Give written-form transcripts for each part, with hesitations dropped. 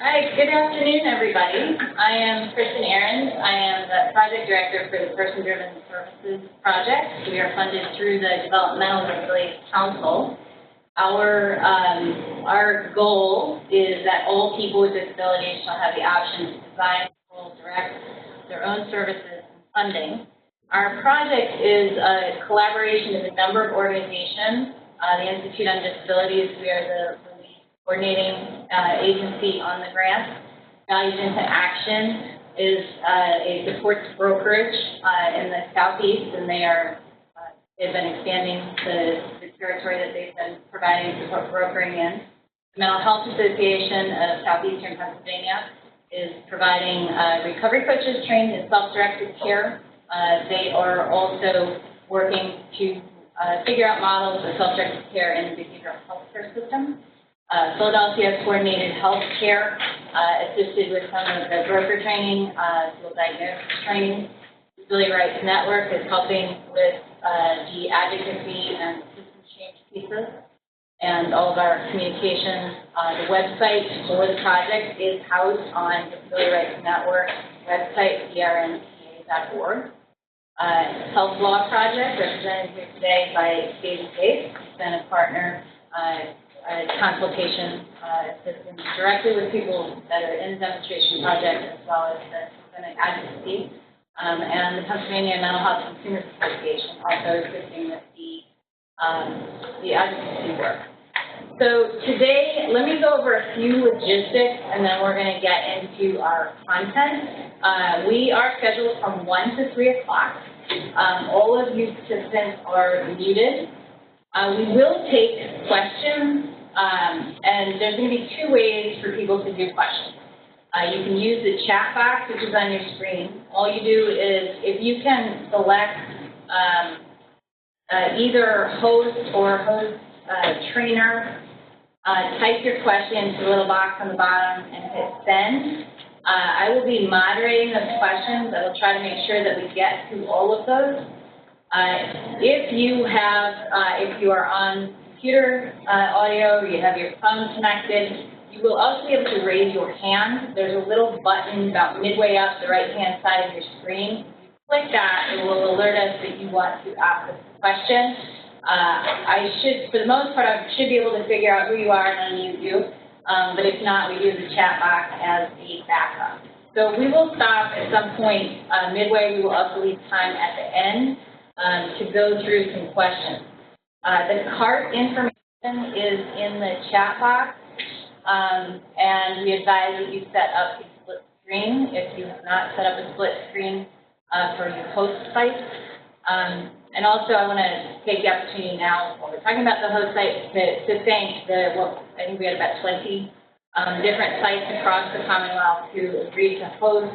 Hi, good afternoon, everybody. I am Kristen Ahrens. I am the Project Director for the Person-Driven Services Project. We are funded through the Developmental Disabilities Council. Our goal is that all people with disabilities shall have the option to design, control, direct their own services and funding. Our project is a collaboration of a number of organizations. The Institute on Disabilities, we are the coordinating agency on the grant. Values into Action is a supports brokerage in the Southeast, and they've been expanding the territory that they've been providing support brokering in. The Mental Health Association of Southeastern Pennsylvania is providing recovery coaches trained in self-directed care. They are also working to figure out models of self-directed care in the behavioral health care system. Philadelphia Coordinated Health Care assisted with some of the broker training, field diagnosis training. Disability Rights Network is helping with the advocacy and system change pieces and all of our communications. The website for the project is housed on Disability Rights Network website, drnpa.org. Health Law Project, represented here today by David Gates, who's been a partner consultation assistance directly with people that are in the demonstration project, as well as the systemic advocacy, and the Pennsylvania Mental Health Consumers Association also assisting with the advocacy work. So today, let me go over a few logistics, and then we're going to get into our content. We are scheduled from 1 to 3 o'clock. All of you participants are muted. We will take questions, and there's going to be 2 ways for people to do questions. You can use the chat box, which is on your screen. All you do is, if you can select either host or host trainer, type your question into the little box on the bottom and hit send. I will be moderating those questions. I will try to make sure that we get to all of those. If you are on computer audio, or you have your phone connected, you will also be able to raise your hand. There's a little button about midway up the right-hand side of your screen. If you click that, it will alert us that you want to ask a question. For the most part, I should be able to figure out who you are and unmute you. But if not, we use the chat box as a backup. So we will stop at some point midway. We will also leave time at the end to go through some questions. The cart information is in the chat box, and we advise that you set up a split screen if you have not set up a split screen for your host site. And also, I want to take the opportunity now, while we're talking about the host site, to thank I think we had about 20 different sites across the Commonwealth who agreed to host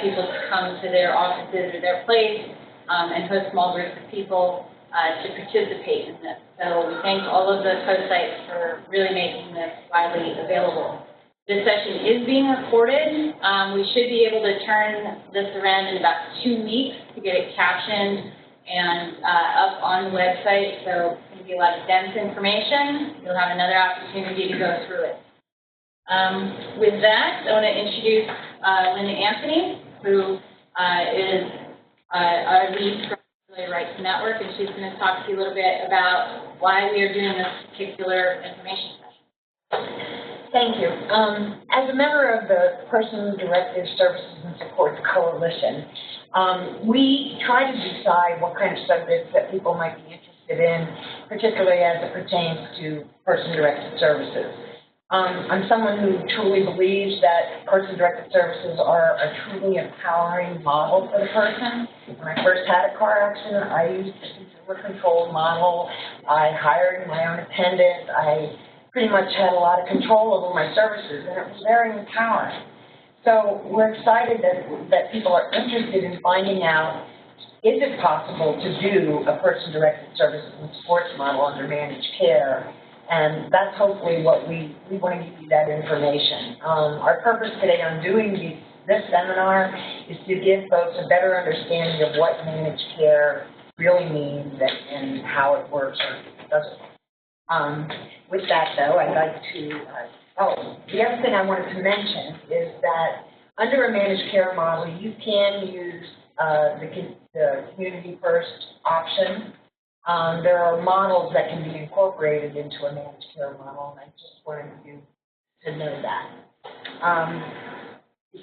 people to come to their offices or their place and host small groups of people to participate in this. So we thank all of those host sites for really making this widely available. This session is being recorded. We should be able to turn this around in about 2 weeks to get it captioned and up on the website. So it's going to be a lot of dense information. You'll have another opportunity to go through it. With that, I want to introduce Linda Anthony, who is our lead from Disability Rights Network, and she's going to talk to you a little bit about why we are doing this particular information session. Thank you. As a member of the Person-Directed Services and Supports Coalition, we try to decide what kind of subjects that people might be interested in, particularly as it pertains to person-directed services. I'm someone who truly believes that person-directed services are a truly empowering model for the person. When I first had a car accident, I used the consumer-controlled model. I hired my own attendant. I pretty much had a lot of control over my services, and it was very empowering. So we're excited that people are interested in finding out, is it possible to do a person-directed services and supports model under managed care? And that's hopefully what we want to give you that information. Our purpose today on doing this seminar is to give folks a better understanding of what managed care really means and how it works or doesn't. With that, though, I'd like to Oh, the other thing I wanted to mention is that under a managed care model, you can use the community first option. There are models that can be incorporated into a managed care model, and I just wanted you to know that.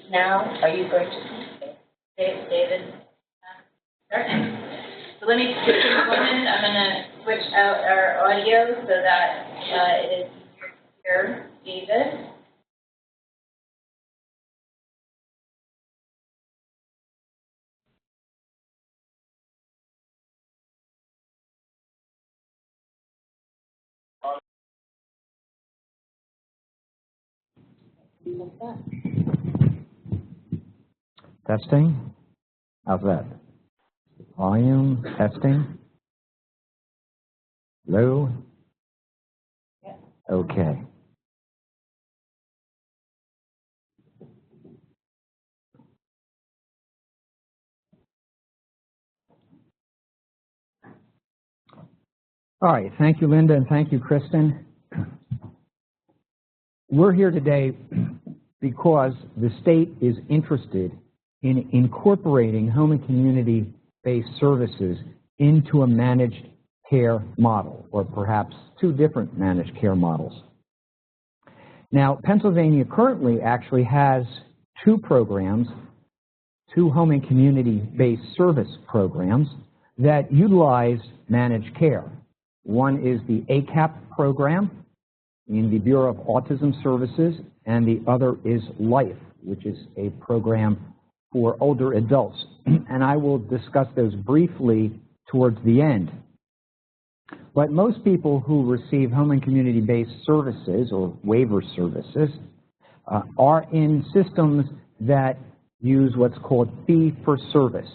Now, are you going to? David? Okay. So let me switch a moment. I'm going to switch out our audio so that it is easier to hear David. Testing. How's that? Volume, testing. Hello? Okay. All right. Thank you, Linda, and thank you, Kristen. We're here today because the state is interested in incorporating home and community-based services into a managed care model, or perhaps two different managed care models. Now, Pennsylvania currently actually has two programs, two home and community-based service programs that utilize managed care. One is the ACAP program in the Bureau of Autism Services, and the other is LIFE, which is a program for older adults. And I will discuss those briefly towards the end. But most people who receive home and community-based services or waiver services are in systems that use what's called fee-for-service,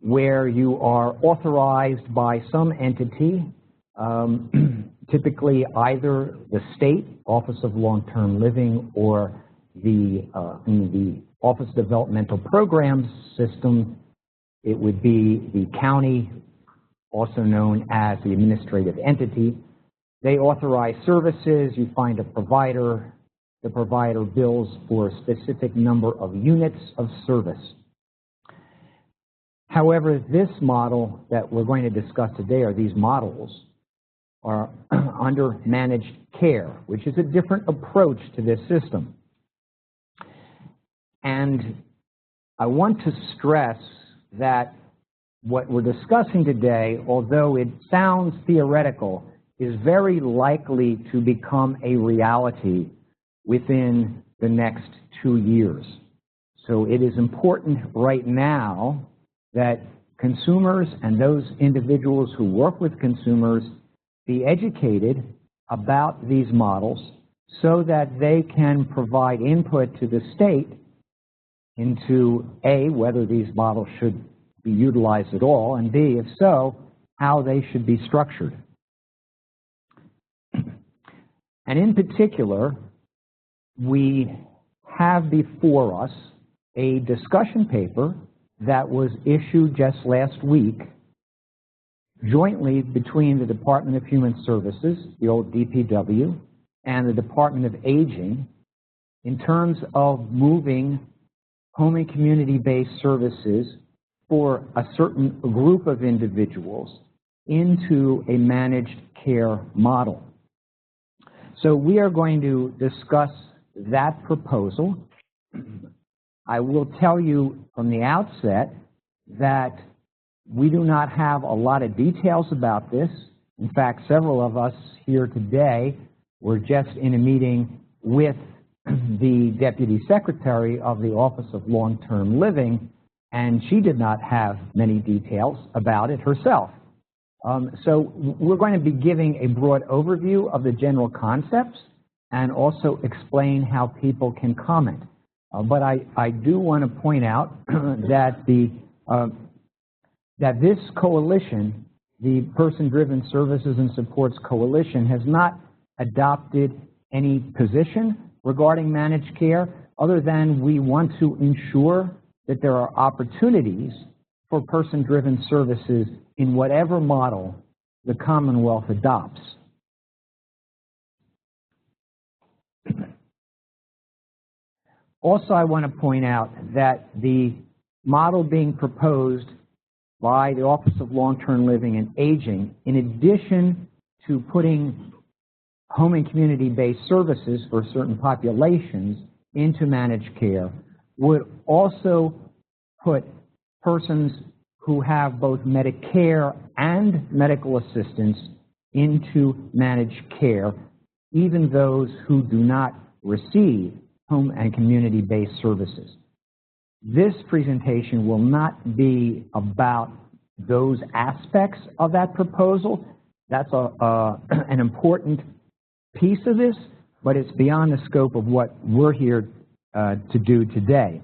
where you are authorized by some entity, typically either the state, Office of Long-Term Living, or the Office of Developmental Programs system. It would be the county, also known as the administrative entity. They authorize services. You find a provider. The provider bills for a specific number of units of service. However, this model that we're going to discuss today, or these models, are under managed care, which is a different approach to this system. And I want to stress that what we're discussing today, although it sounds theoretical, is very likely to become a reality within the next 2 years. So it is important right now that consumers and those individuals who work with consumers be educated about these models so that they can provide input to the state into A, whether these models should be utilized at all, and B, if so, how they should be structured. And in particular, we have before us a discussion paper that was issued just last week jointly between the Department of Human Services, the old DPW, and the Department of Aging in terms of moving home and community-based services for a certain group of individuals into a managed care model. So we are going to discuss that proposal. I will tell you from the outset that we do not have a lot of details about this. In fact, several of us here today were just in a meeting with the Deputy Secretary of the Office of Long-Term Living, and she did not have many details about it herself. So we're going to be giving a broad overview of the general concepts and also explain how people can comment. But I do want to point out that that this coalition, the Person-Driven Services and Supports Coalition, has not adopted any position regarding managed care other than we want to ensure that there are opportunities for person-driven services in whatever model the Commonwealth adopts. Also, I want to point out that the model being proposed by the Office of Long-Term Living and Aging, in addition to putting home and community-based services for certain populations into managed care, would also put persons who have both Medicare and medical assistance into managed care, even those who do not receive home and community-based services. This presentation will not be about those aspects of that proposal. That's an important piece of this, but it's beyond the scope of what we're here to do today.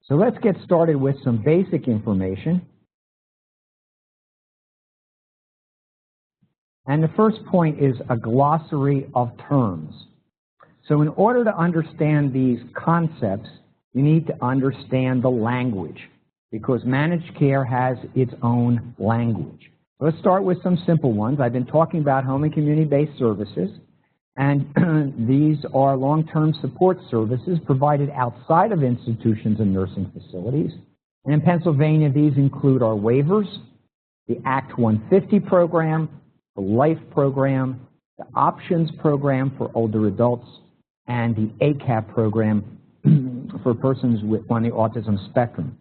So let's get started with some basic information. And the first point is a glossary of terms. So in order to understand these concepts, you need to understand the language, because managed care has its own language. Let's start with some simple ones. I've been talking about home and community-based services, and these are long-term support services provided outside of institutions and nursing facilities. And in Pennsylvania, these include our waivers, the Act 150 program, the LIFE program, the Options program for older adults, and the ACAP program for persons on the autism spectrum.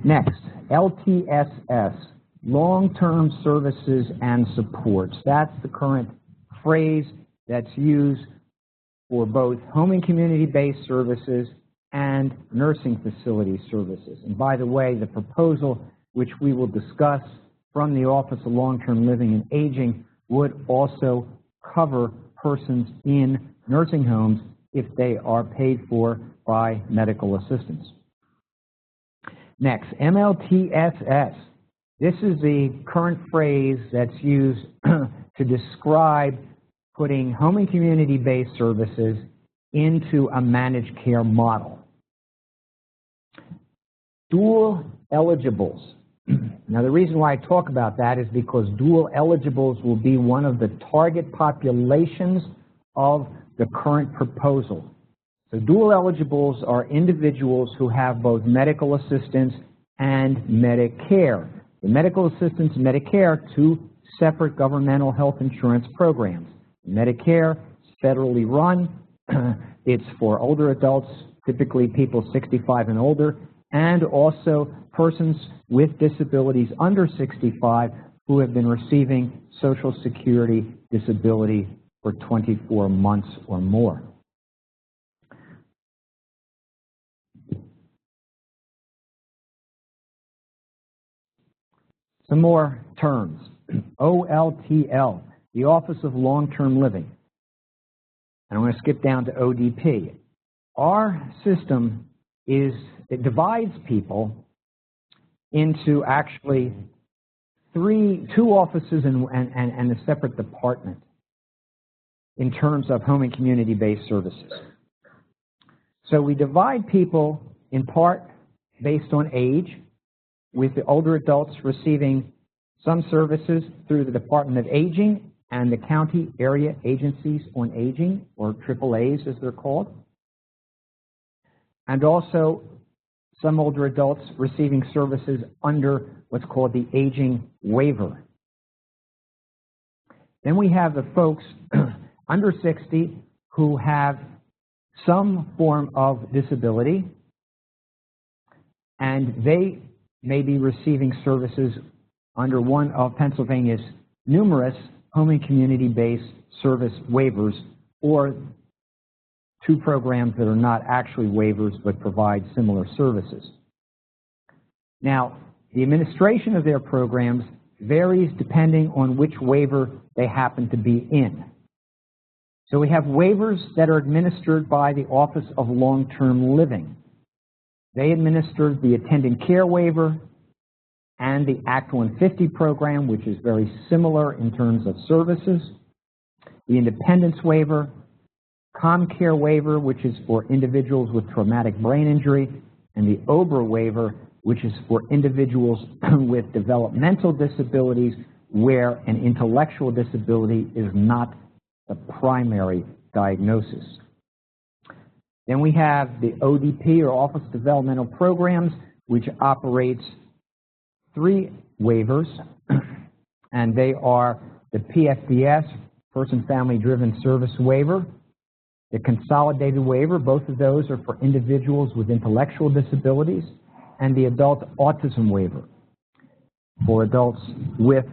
Next, LTSS, long-term services and supports. That's the current phrase that's used for both home and community-based services and nursing facility services. And by the way, the proposal, which we will discuss from the Office of Long-Term Living and Aging, would also cover persons in nursing homes if they are paid for by medical assistance. Next, MLTSS. This is the current phrase that's used to describe putting home and community-based services into a managed care model. Dual eligibles. Now, the reason why I talk about that is because dual eligibles will be one of the target populations of the current proposal. So dual eligibles are individuals who have both medical assistance and Medicare. The medical assistance and Medicare, two separate governmental health insurance programs. Medicare is federally run. It's for older adults, typically people 65 and older, and also persons with disabilities under 65 who have been receiving Social Security disability for 24 months or more. Some more terms. OLTL, the Office of Long-Term Living. And I'm going to skip down to ODP. Our system it divides people into actually two offices and a separate department in terms of home and community-based services. So we divide people in part based on age, with the older adults receiving some services through the Department of Aging and the county area agencies on aging, or AAAs as they're called, and also some older adults receiving services under what's called the aging waiver. Then we have the folks under 60 who have some form of disability, and they may be receiving services under one of Pennsylvania's numerous home and community-based service waivers, or two programs that are not actually waivers but provide similar services. Now, the administration of their programs varies depending on which waiver they happen to be in. So we have waivers that are administered by the Office of Long-Term Living. They administered the attendant care waiver and the Act 150 program, which is very similar in terms of services, the independence waiver, ComCare waiver, which is for individuals with traumatic brain injury, and the OBRA waiver, which is for individuals with developmental disabilities where an intellectual disability is not the primary diagnosis. Then we have the ODP, or Office Developmental Programs, which operates 3 waivers, and they are the PFDS, Person Family Driven Service Waiver, the Consolidated Waiver. Both of those are for individuals with intellectual disabilities, and the Adult Autism Waiver for adults with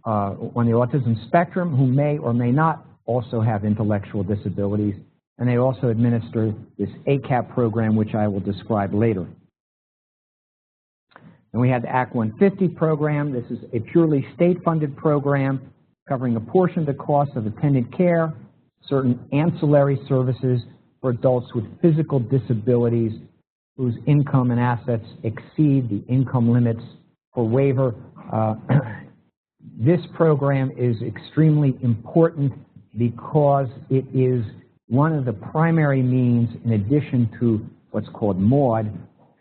on the autism spectrum who may or may not also have intellectual disabilities, and they also administer this ACAP program, which I will describe later. And we have the Act 150 program. This is a purely state-funded program covering a portion of the cost of attendant care, certain ancillary services for adults with physical disabilities whose income and assets exceed the income limits for waiver. This program is extremely important because it is one of the primary means, in addition to what's called MAUD,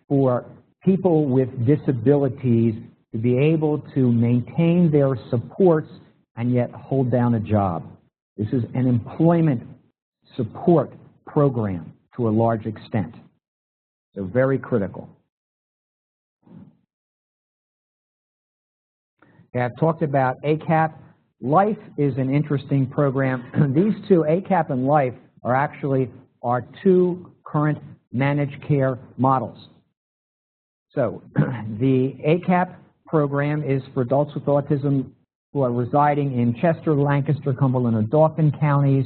for people with disabilities to be able to maintain their supports and yet hold down a job. This is an employment support program to a large extent, so very critical. Okay, I've talked about ACAP. Life is an interesting program. These two, ACAP and Life, are actually our 2 current managed care models. So the ACAP program is for adults with autism who are residing in Chester, Lancaster, Cumberland, or Dauphin counties,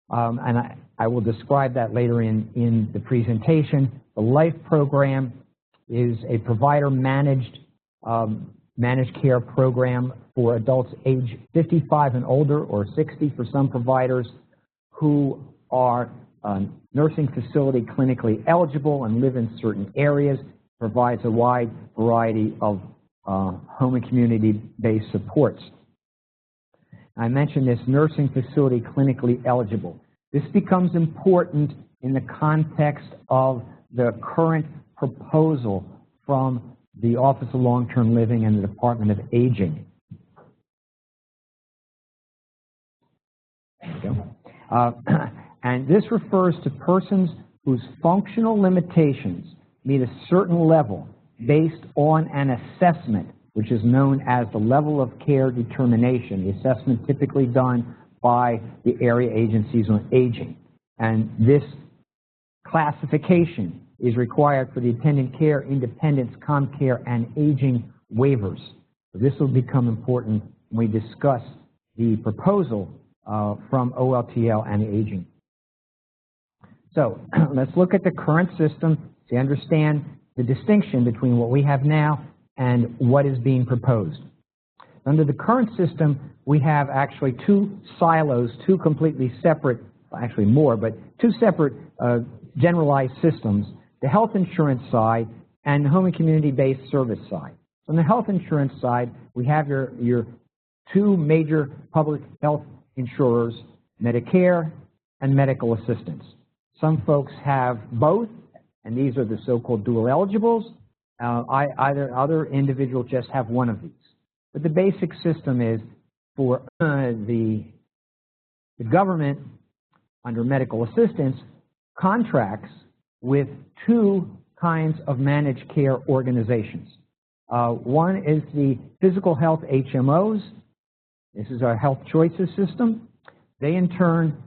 and I will describe that later in the presentation. The Life program is a provider-managed care program for adults age 55 and older, or 60 for some providers, who are nursing facility clinically eligible and live in certain areas, provides a wide variety of home and community-based supports. I mentioned this nursing facility clinically eligible. This becomes important in the context of the current proposal from the Office of Long-Term Living and the Department of Aging. There we go. And this refers to persons whose functional limitations meet a certain level based on an assessment, which is known as the level of care determination, the assessment typically done by the area agencies on aging. And this classification is required for the attendant care, independence, ComCare, and aging waivers. So this will become important when we discuss the proposal from OLTL and aging. So let's look at the current system to understand the distinction between what we have now and what is being proposed. Under the current system, we have actually 2 silos, 2 completely separate, actually more, but 2 separate generalized systems, the health insurance side and the home and community-based service side. On the health insurance side, we have your 2 major public health insurers, Medicare and medical assistance. Some folks have both, and these are the so-called dual eligibles. Other individuals just have one of these. But the basic system is for the government, under medical assistance, contracts with 2 kinds of managed care organizations. One is the physical health HMOs. This is our health choices system. They in turn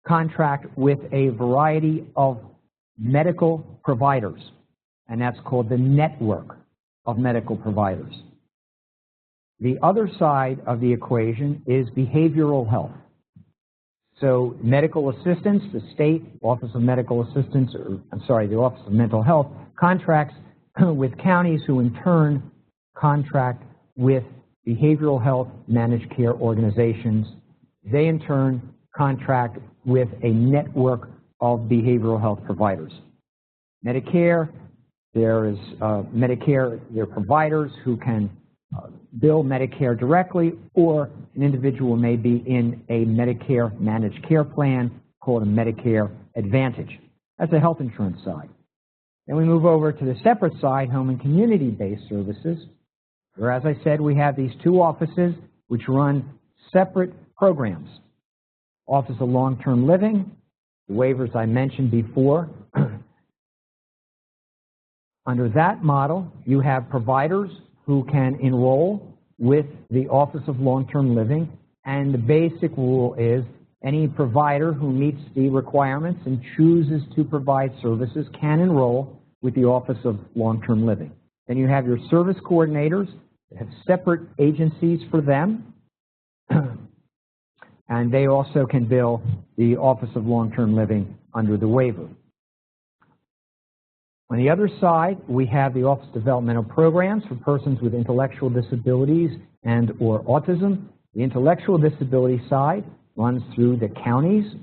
contract with a variety of medical providers, and that's called the network of medical providers. The other side of the equation is behavioral health. So medical assistance, the state Office of Medical Assistance, the Office of Mental Health, contracts with counties who in turn contract with behavioral health managed care organizations. They in turn contract with a network of behavioral health providers. Medicare, there are providers who can bill Medicare directly, or an individual may be in a Medicare managed care plan called a Medicare Advantage. That's the health insurance side. Then we move over to the separate side, home and community-based services, where, as I said, we have these 2 offices which run separate programs. Office of Long-Term Living, the waivers I mentioned before. Under that model, you have providers who can enroll with the Office of Long-Term Living, and the basic rule is any provider who meets the requirements and chooses to provide services can enroll with the Office of Long-Term Living. Then you have your service coordinators that have separate agencies for them, and they also can bill the Office of Long-Term Living under the waiver. On the other side, we have the Office of Developmental Programs for persons with intellectual disabilities and or autism. The intellectual disability side runs through the counties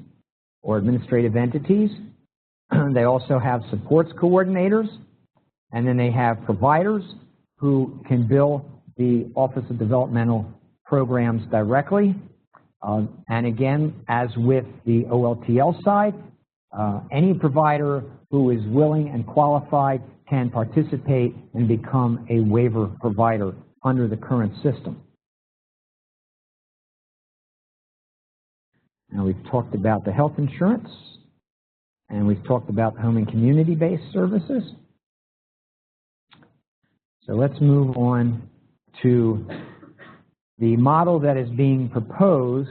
or administrative entities. They also have supports coordinators, and then they have providers who can bill the Office of Developmental Programs directly. And again, as with the OLTL side, any provider who is willing and qualified can participate and become a waiver provider under the current system. Now we've talked about the health insurance, and we've talked about home and community-based services. So let's move on to the model that is being proposed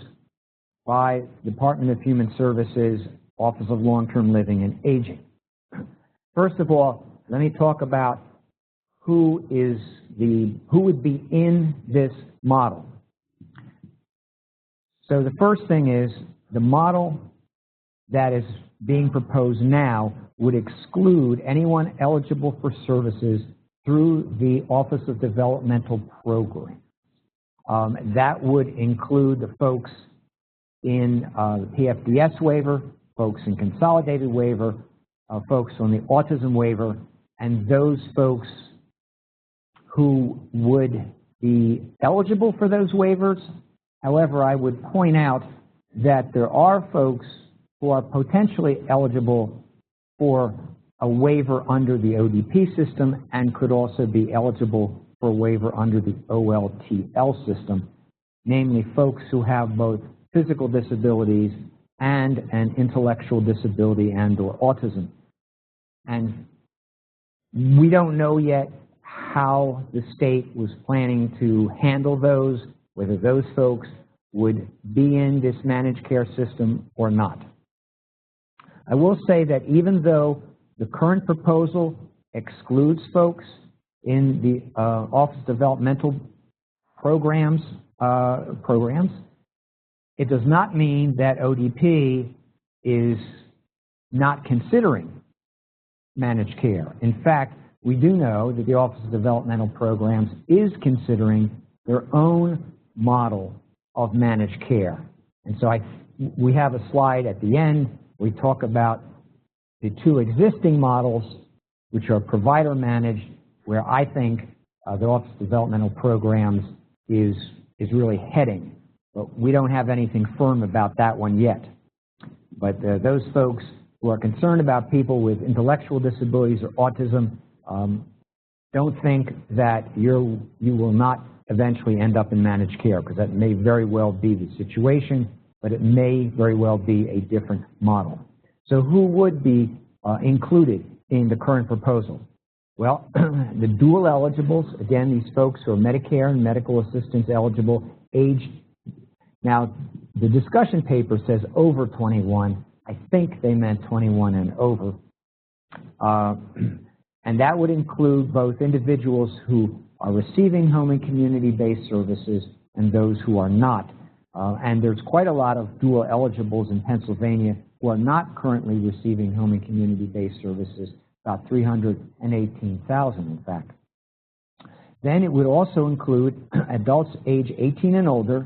by the Department of Human Services, Office of Long-Term Living and Aging. First of all, let me talk about who would be in this model. So the first thing is the model that is being proposed now would exclude anyone eligible for services through the Office of Developmental Programs. That would include the folks in the PFDS waiver, folks in consolidated waiver, folks on the autism waiver, and those folks who would be eligible for those waivers. However, I would point out that there are folks who are potentially eligible for a waiver under the ODP system and could also be eligible for a waiver under the OLTL system, namely folks who have both physical disabilities and an intellectual disability and or autism. And we don't know yet how the state was planning to handle those, whether those folks would be in this managed care system or not. I will say that even though the current proposal excludes folks in the Office of Developmental Programs, it does not mean that ODP is not considering managed care. In fact, we do know that the Office of Developmental Programs is considering their own model of managed care. And so we have a slide at the end. We talk about the two existing models, which are provider managed, where I think the Office of Developmental Programs is really heading. But we don't have anything firm about that one yet. But those folks who are concerned about people with intellectual disabilities or autism, don't think that you will not eventually end up in managed care, because that may very well be the situation, but it may very well be a different model. So who would be included in the current proposal? Well, the dual eligibles, again, these folks who are Medicare and medical assistance eligible, age. Now, the discussion paper says over 21. I think they meant 21 and over. And that would include both individuals who are receiving home and community-based services and those who are not. And there's quite a lot of dual eligibles in Pennsylvania who are not currently receiving home and community-based services, about 318,000 in fact. Then it would also include adults age 18 and older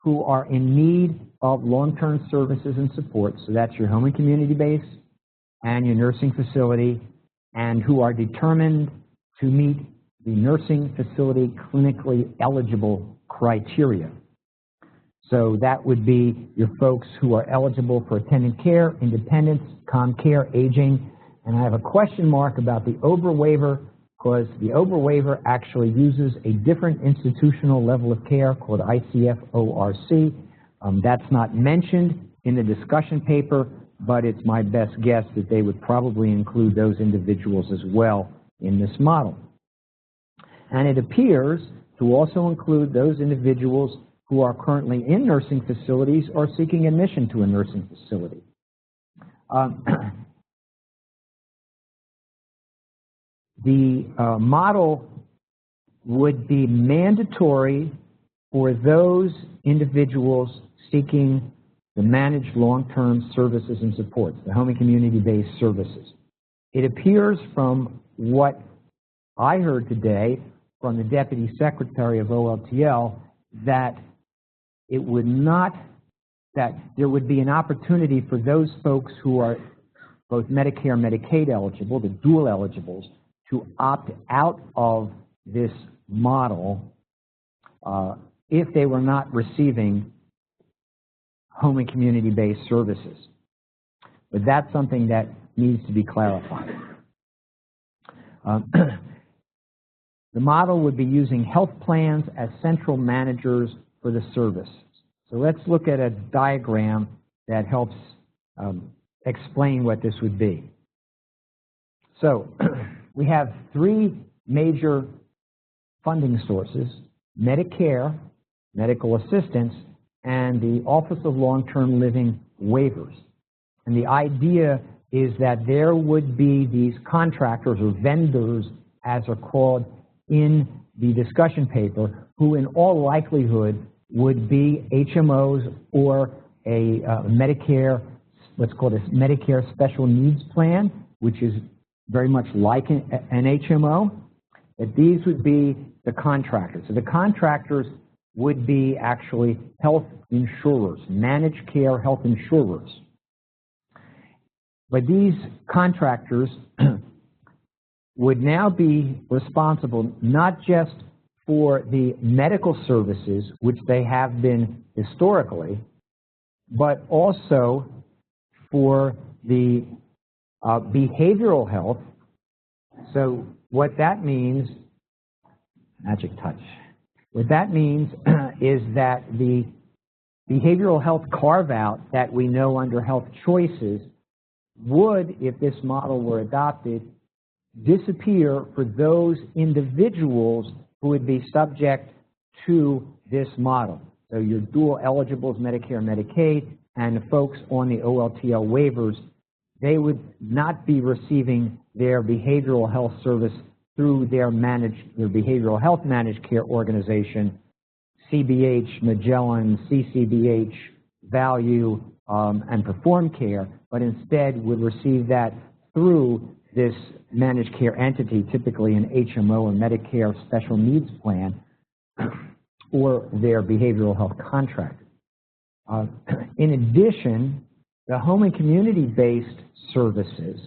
who are in need of long-term services and support. So that's your home and community-based and your nursing facility, and who are determined to meet the nursing facility clinically eligible criteria. So that would be your folks who are eligible for attendant care, independence, ComCare, aging. And I have a question mark about the OBRA waiver, because the OBRA waiver actually uses a different institutional level of care called ICF-ORC. That's not mentioned in the discussion paper, but it's my best guess that they would probably include those individuals as well in this model. And it appears to also include those individuals who are currently in nursing facilities or seeking admission to a nursing facility. The model would be mandatory for those individuals seeking the managed long-term services and supports, the home and community-based services. It appears from what I heard today from the Deputy Secretary of OLTL that it would not, that there would be an opportunity for those folks who are both Medicare and Medicaid eligible, the dual eligibles, to opt out of this model if they were not receiving home and community-based services. But that's something that needs to be clarified. The model would be using health plans as central managers for the service. So let's look at a diagram that helps explain what this would be. So we have three major funding sources: Medicare, medical assistance, and the Office of Long-Term Living waivers. And the idea is that there would be these contractors or vendors, as are called in the discussion paper, who in all likelihood would be HMOs or a Medicare, what's called a Medicare Special Needs Plan, which is very much like an HMO. That these would be the contractors. So the contractors would be actually health insurers, managed care health insurers. But these contractors would now be responsible not just for the medical services, which they have been historically, but also for the behavioral health. So what that means, magic touch, what that means is that the behavioral health carve-out that we know under Health Choices would, if this model were adopted, disappear for those individuals who would be subject to this model. So your dual eligibles, Medicare and Medicaid, and the folks on the OLTL waivers, they would not be receiving their behavioral health service through their behavioral health managed care organization, CBH, Magellan, CCBH, Value, and Perform Care, but instead would receive that through this managed care entity, typically an HMO or Medicare Special Needs Plan, or their behavioral health contract. In addition, the home and community-based services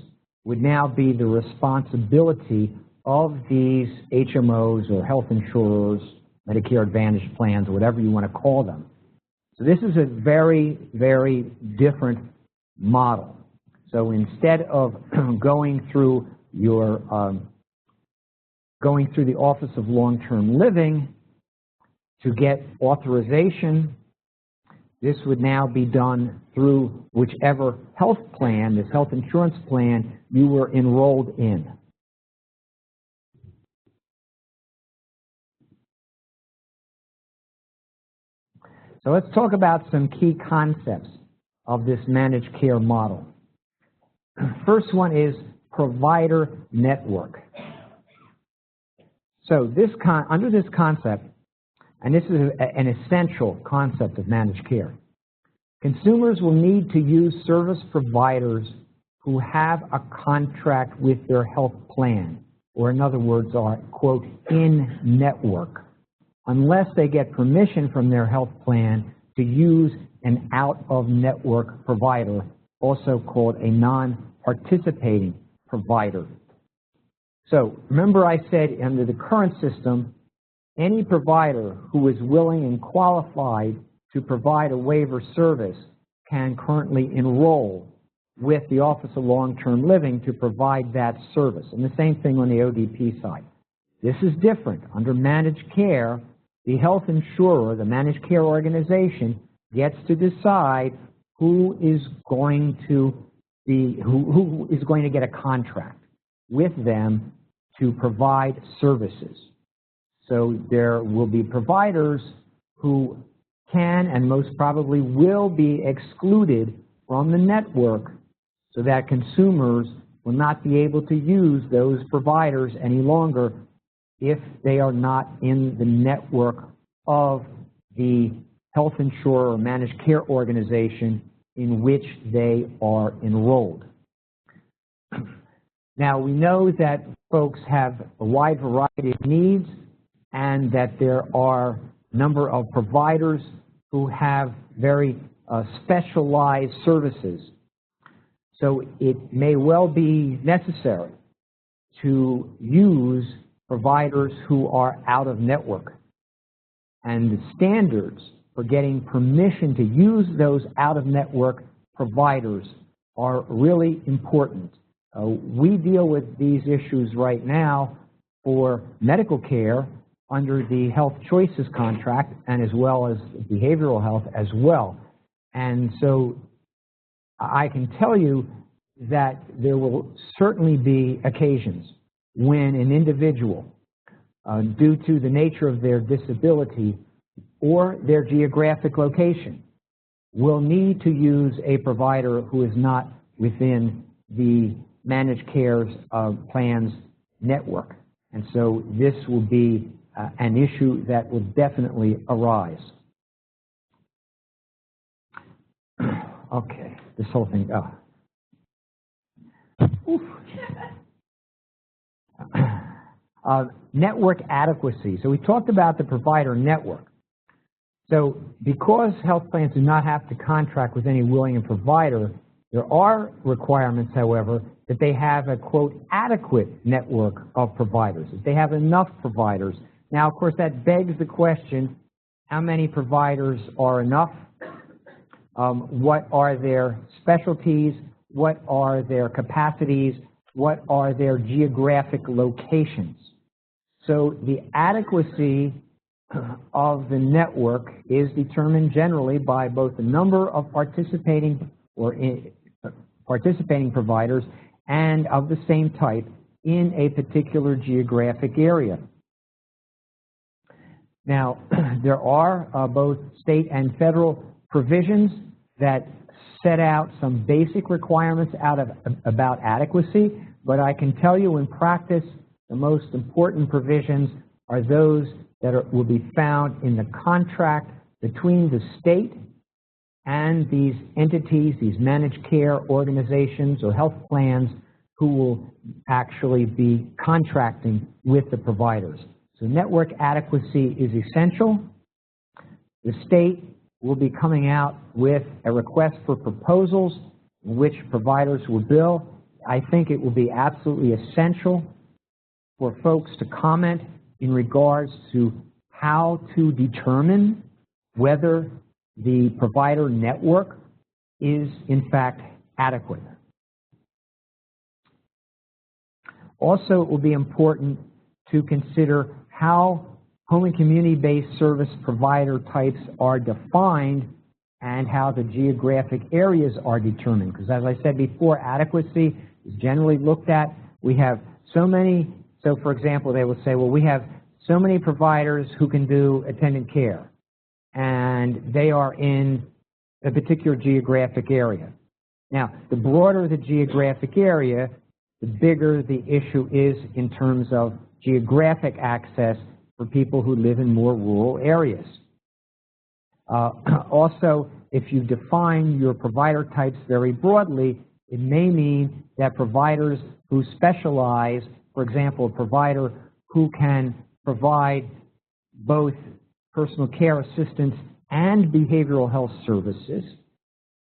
would now be the responsibility of these HMOs or health insurers, Medicare Advantage plans, whatever you want to call them. So this is a very, very different model. So instead of going through your going through the Office of Long-Term Living to get authorization, this would now be done through whichever health plan, this health insurance plan, you were enrolled in. So let's talk about some key concepts of this managed care model. First one is provider network. So this under this concept, and this is an essential concept of managed care, consumers will need to use service providers who have a contract with their health plan, or in other words are, quote, in network, unless they get permission from their health plan to use an out-of-network provider, also called a non-participating provider. So remember I said under the current system, any provider who is willing and qualified to provide a waiver service can currently enroll with the Office of Long-Term Living to provide that service. And the same thing on the ODP side. This is different. Under managed care, the health insurer, the managed care organization, gets to decide who is going to who is going to get a contract with them to provide services. So there will be providers who can and most probably will be excluded from the network so that consumers will not be able to use those providers any longer if they are not in the network of the health insurer or managed care organization in which they are enrolled. Now, we know that folks have a wide variety of needs and that there are a number of providers who have very specialized services. So it may well be necessary to use providers who are out of network. And the standards for getting permission to use those out-of-network providers are really important. We deal with these issues right now for medical care under the Health Choices contract and as well as behavioral health as well. And so I can tell you that there will certainly be occasions when an individual, due to the nature of their disability or their geographic location, will need to use a provider who is not within the managed care plans network. And so this will be an issue that will definitely arise. Okay, this whole thing, network adequacy. So we talked about the provider network. So because health plans do not have to contract with any willing provider, there are requirements, however, that they have a, quote, adequate network of providers, that they have enough providers. Now, of course, that begs the question, how many providers are enough? What are their specialties? What are their capacities? What are their geographic locations? So the adequacy of the network is determined generally by both the number of participating providers and of the same type in a particular geographic area. Now, there are both state and federal provisions that set out some basic requirements about adequacy, but I can tell you in practice the most important provisions are those that will be found in the contract between the state and these entities, these managed care organizations or health plans who will actually be contracting with the providers. So network adequacy is essential. The state will be coming out with a request for proposals in which providers will bill. I think it will be absolutely essential for folks to comment in regards to how to determine whether the provider network is in fact adequate. Also, it will be important to consider how home and community-based service provider types are defined and how the geographic areas are determined. Because as I said before, adequacy is generally looked at. We have so many, so for example, they will say, well, we have so many providers who can do attendant care, and they are in a particular geographic area. Now, the broader the geographic area, the bigger the issue is in terms of geographic access for people who live in more rural areas. Also, if you define your provider types very broadly, it may mean that providers who specialize, for example, a provider who can provide both personal care assistance and behavioral health services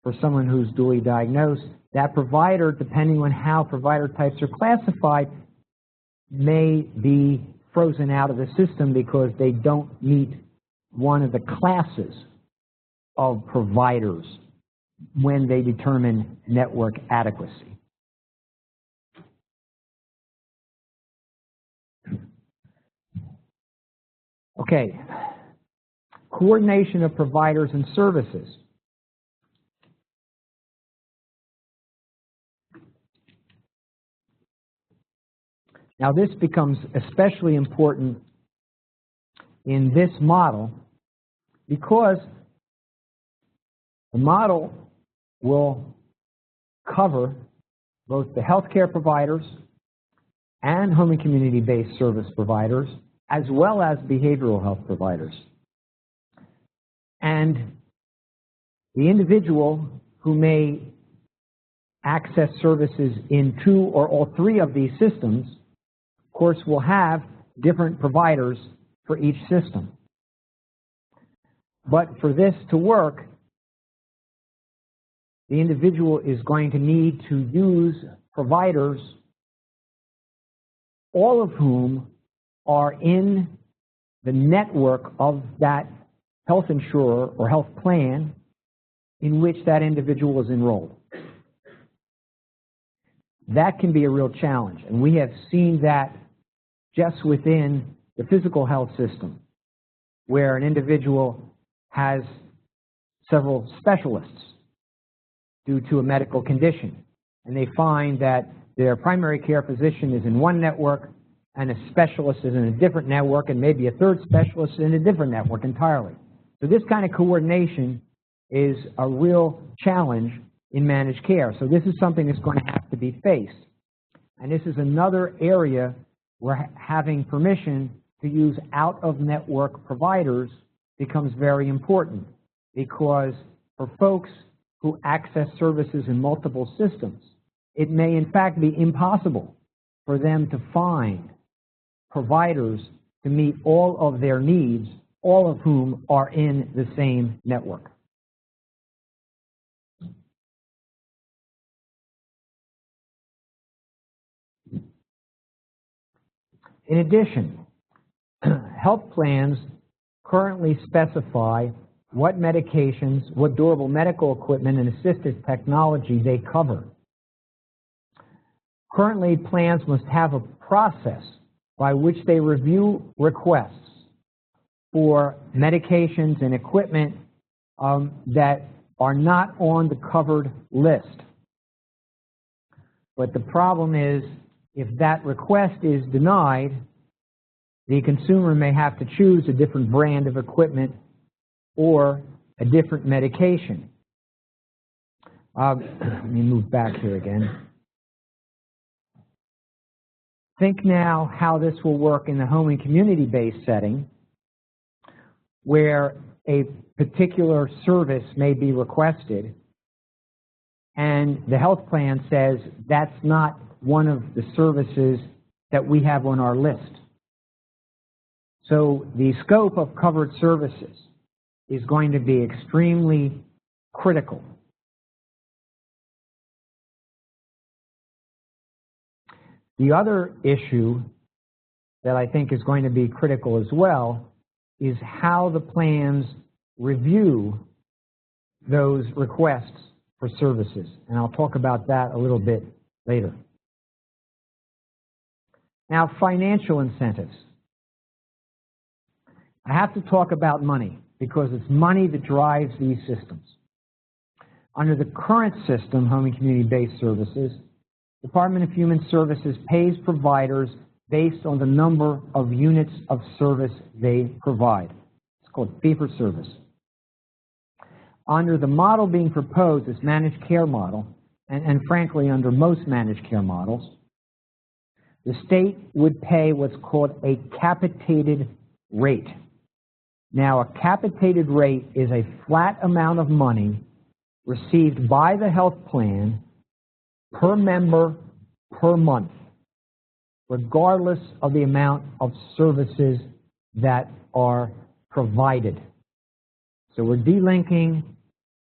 for someone who's dually diagnosed, that provider, depending on how provider types are classified, may be frozen out of the system because they don't meet one of the classes of providers when they determine network adequacy. Okay, coordination of providers and services. Now, this becomes especially important in this model because the model will cover both the healthcare providers and home and community-based service providers, as well as behavioral health providers. And the individual who may access services in 2 or all 3 of these systems, of course, will have different providers for each system. But for this to work, the individual is going to need to use providers, all of whom are in the network of that health insurer or health plan in which that individual is enrolled. That can be a real challenge, and we have seen that just within the physical health system, where an individual has several specialists due to a medical condition, and they find that their primary care physician is in one network and a specialist is in a different network, and maybe a third specialist in a different network entirely. So this kind of coordination is a real challenge in managed care. So this is something that's going to have to be faced. And this is another area where having permission to use out-of-network providers becomes very important, because for folks who access services in multiple systems, it may in fact be impossible for them to find providers to meet all of their needs, all of whom are in the same network. In addition, health plans currently specify what medications, what durable medical equipment and assistive technology they cover. Currently, plans must have a process by which they review requests for medications and equipment that are not on the covered list. But the problem is, if that request is denied, the consumer may have to choose a different brand of equipment or a different medication. Let me move back here again. Think now how this will work in the home and community-based setting, where a particular service may be requested, and the health plan says that's not one of the services that we have on our list. So the scope of covered services is going to be extremely critical. The other issue that I think is going to be critical as well is how the plans review those requests for services. And I'll talk about that a little bit later. Now, financial incentives. I have to talk about money because it's money that drives these systems. Under the current system, home and community-based services, Department of Human Services pays providers based on the number of units of service they provide. It's called fee-for-service. Under the model being proposed, this managed care model, and frankly under most managed care models, the state would pay what's called a capitated rate. Now, a capitated rate is a flat amount of money received by the health plan per member per month, regardless of the amount of services that are provided. So we're delinking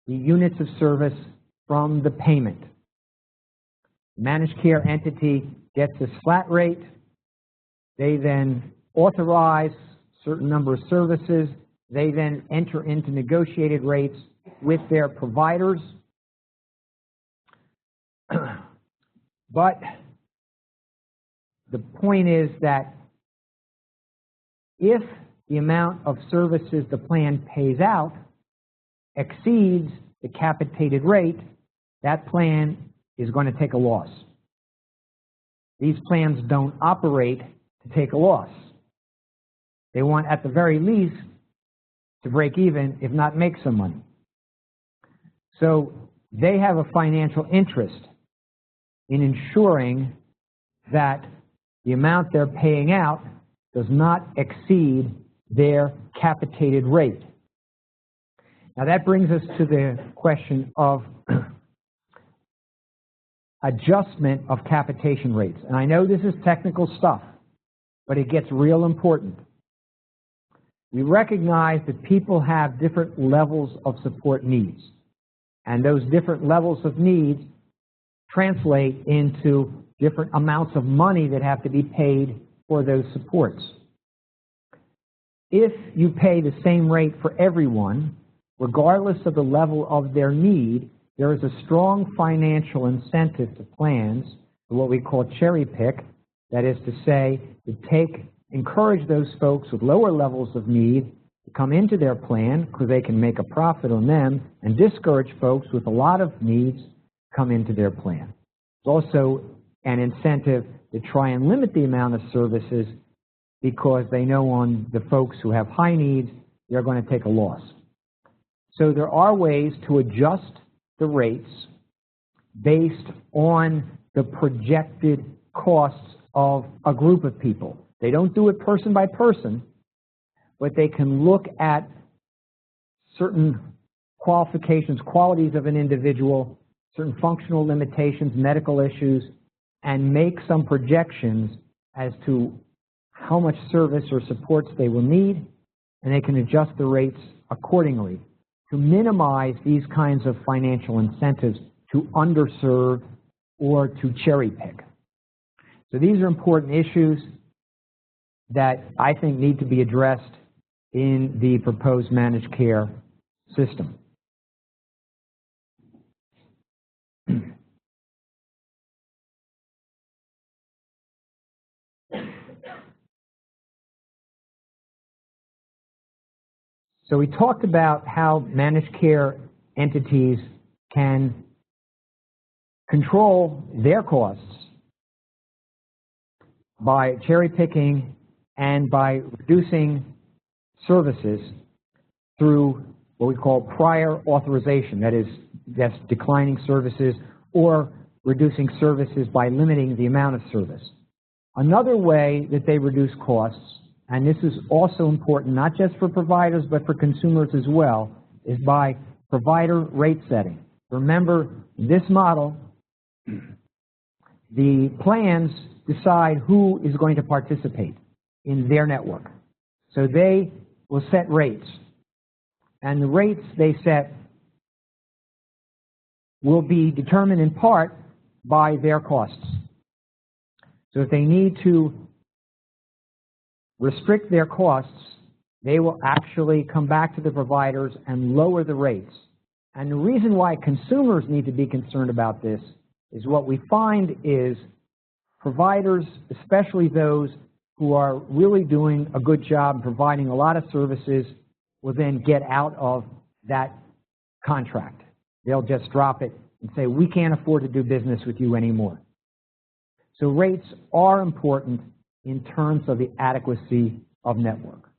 the units of service from the payment. The managed care entity gets this flat rate. They then authorize a certain number of services. They then enter into negotiated rates with their providers. But the point is that if the amount of services the plan pays out exceeds the capitated rate, that plan is going to take a loss. these plans don't operate to take a loss. They want, at the very least, to break even, if not make some money. So they have a financial interest in ensuring that the amount they're paying out does not exceed their capitated rate. Now that brings us to the question of adjustment of capitation rates. And I know this is technical stuff, but it gets real important. We recognize that people have different levels of support needs, and those different levels of needs translate into different amounts of money that have to be paid for those supports. If you pay the same rate for everyone, regardless of the level of their need, there is a strong financial incentive to plans, what we call cherry pick, that is to say, to encourage those folks with lower levels of need to come into their plan because they can make a profit on them, and discourage folks with a lot of needs to come into their plan. It's also an incentive to try and limit the amount of services because they know on the folks who have high needs, they're going to take a loss. So there are ways to adjust the rates based on the projected costs of a group of people. They don't do it person by person, but they can look at certain qualifications, qualities of an individual, certain functional limitations, medical issues, and make some projections as to how much service or supports they will need, and they can adjust the rates accordingly to minimize these kinds of financial incentives to underserve or to cherry pick. So these are important issues that I think need to be addressed in the proposed managed care system. So we talked about how managed care entities can control their costs by cherry picking and by reducing services through what we call prior authorization, that's declining services or reducing services by limiting the amount of service. Another way that they reduce costs, and this is also important not just for providers but for consumers as well, is by provider rate setting. Remember, this model, the plans decide who is going to participate in their network. So they will set rates, and the rates they set will be determined in part by their costs. So if they need to restrict their costs, they will actually come back to the providers and lower the rates. And the reason why consumers need to be concerned about this is what we find is providers, especially those who are really doing a good job providing a lot of services, will then get out of that contract. They'll just drop it and say, we can't afford to do business with you anymore. So rates are important in terms of the adequacy of network.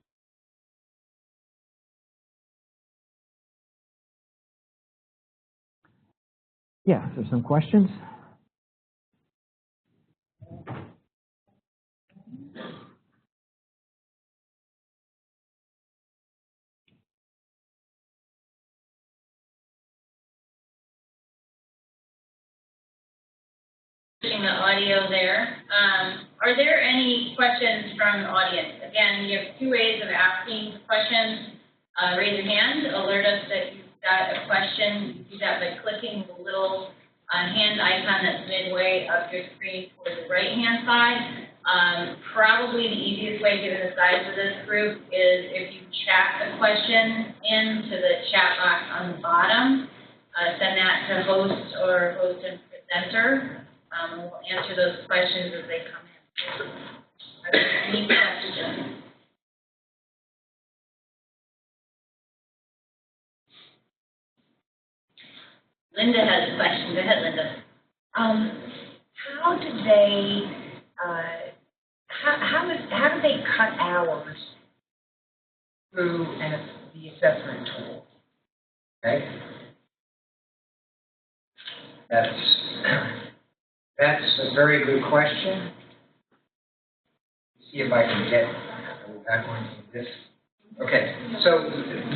Yeah, so some questions? The audio there. Are there any questions from the audience? Again, you have two ways of asking questions. Raise your hand, alert us that you've got a question. You do that by clicking the little hand icon that's midway up your screen towards the right-hand side. Probably the easiest way, given the size of this group, is if you chat the question into the chat box on the bottom. Send that to host or host and presenter. We'll answer those questions as they come in. Are there any questions? Linda has a question. Go ahead, Linda. How do they how do they cut hours through the assessment tool? Okay? That's a very good question. See if I can get back onto this. Okay, so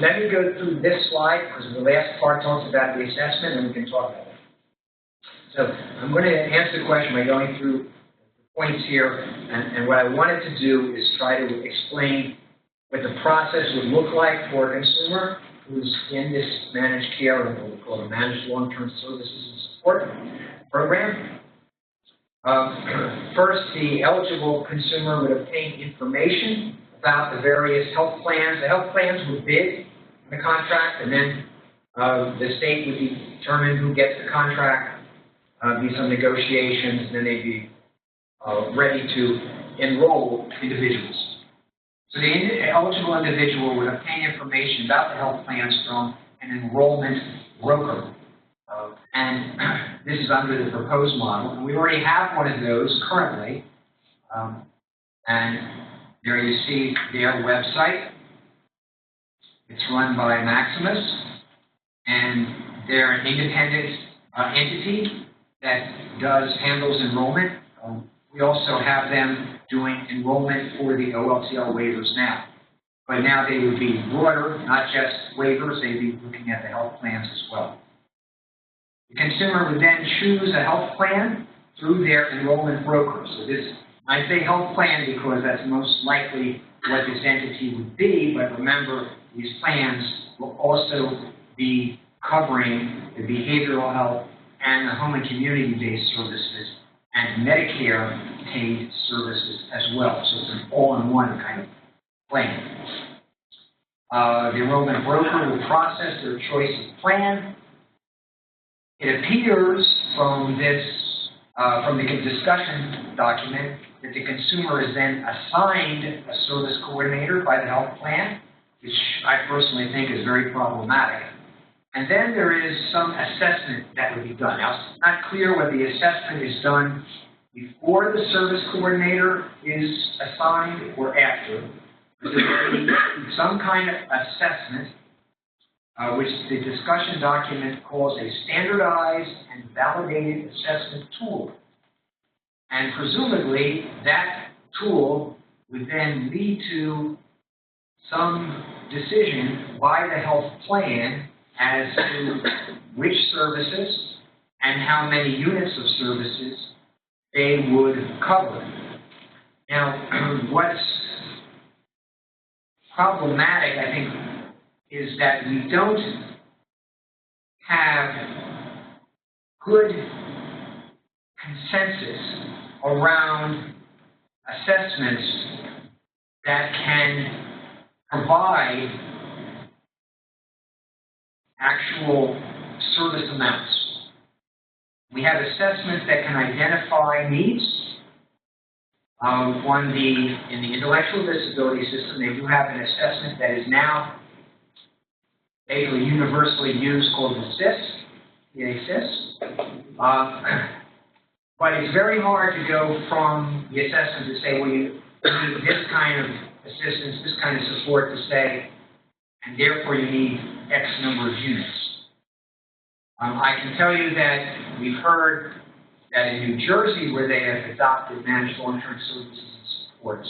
let me go through this slide because the last part talks about the assessment and we can talk about it. So I'm going to answer the question by going through the points here, and what I wanted to do is try to explain what the process would look like for a consumer who's in this managed care, or what we call a managed long-term services and support program. First, the eligible consumer would obtain information about the various health plans. The health plans would bid the contract, and then the state would determine who gets the contract, be some negotiations, and then they'd be ready to enroll individuals. So the eligible individual would obtain information about the health plans from an enrollment broker. And this is under the proposed model. And we already have one of those currently. And there you see their website. It's run by Maximus. And they're an independent entity that handles enrollment. We also have them doing enrollment for the OLCL waivers now. But now they would be broader, not just waivers, they'd be looking at the health plans as well. The consumer would then choose a health plan through their enrollment broker. So I say health plan because that's most likely what this entity would be, but remember, these plans will also be covering the behavioral health and the home and community-based services and Medicare-paid services as well. So it's an all-in-one kind of plan. The enrollment broker will process their choice of plan. It appears from the discussion document that the consumer is then assigned a service coordinator by the health plan, which I personally think is very problematic. And then there is some assessment that would be done. Now, it's not clear whether the assessment is done before the service coordinator is assigned or after. But there will be some kind of assessment, which the discussion document calls a standardized and validated assessment tool. And presumably, that tool would then lead to some decision by the health plan as to which services and how many units of services they would cover. Now, what's problematic, I think, is that we don't have good consensus around assessments that can provide actual service amounts. We have assessments that can identify needs. In the intellectual disability system, they do have an assessment that is now basically universally used called the CIS. But it's very hard to go from the assessment to say, well, you need this kind of assistance, this kind of support to say, and therefore you need X number of units. I can tell you that we've heard that in New Jersey, where they have adopted managed long-term services and supports,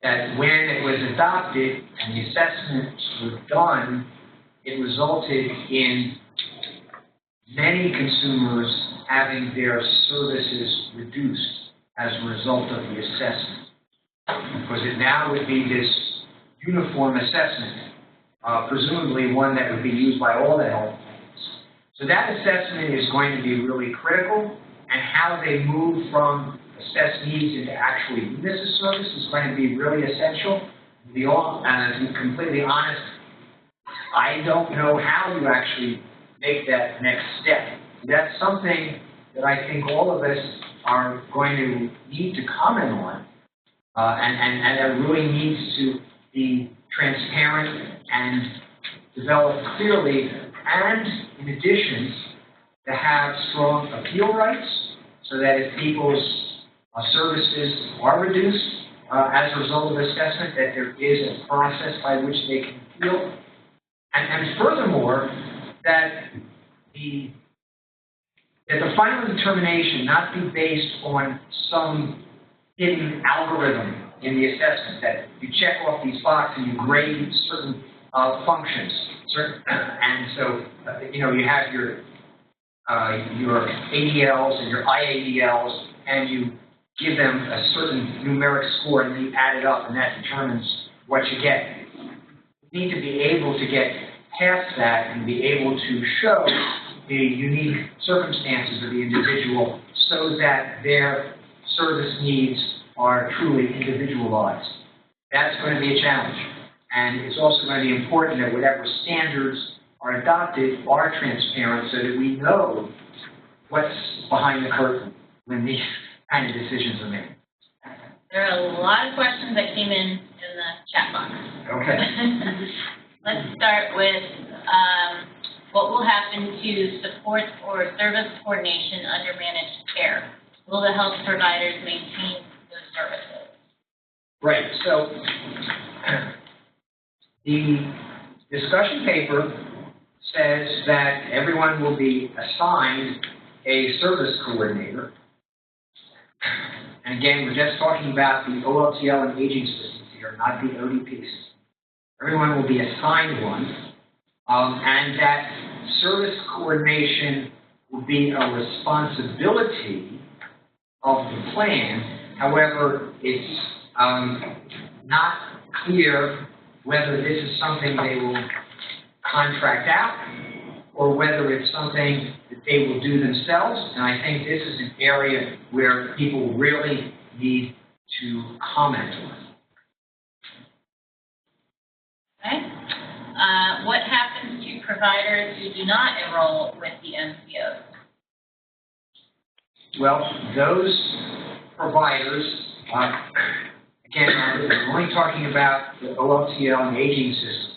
that when it was adopted and the assessments were done, it resulted in many consumers having their services reduced as a result of the assessment. Because it now would be this uniform assessment, presumably one that would be used by all the health plans. So that assessment is going to be really critical, and how they move from assessed needs into actual units of service is going to be really essential. And to be completely honest, I don't know how you actually make that next step. That's something that I think all of us are going to need to comment on, and that really needs to be transparent and developed clearly, and in addition, to have strong appeal rights, so that if people's services are reduced as a result of assessment, that there is a process by which they can appeal. And furthermore, that the final determination not be based on some hidden algorithm in the assessment, that you check off these boxes and you grade certain functions. And so, you have your ADLs and your IADLs, and you give them a certain numeric score, and then you add it up, and that determines what you get. You need to be able to get past that and be able to show the unique circumstances of the individual so that their service needs are truly individualized. That's going to be a challenge. And it's also going to be important that whatever standards are adopted are transparent so that we know what's behind the curtain when these kind of decisions are made. There are a lot of questions that came in the chat box. Okay. Let's start with what will happen to support or service coordination under managed care? Will the health providers maintain those services? Right. So the discussion paper says that everyone will be assigned a service coordinator. And again, we're just talking about the OLTL and aging systems here, not the ODPs. Everyone will be assigned one, and that service coordination will be a responsibility of the plan. However, it's not clear whether this is something they will contract out or whether it's something that they will do themselves. And I think this is an area where people really need to comment on. Okay. What happens to providers who do not enroll with the MCOs? Well, those providers, again, we're only talking about the OLTL and aging system.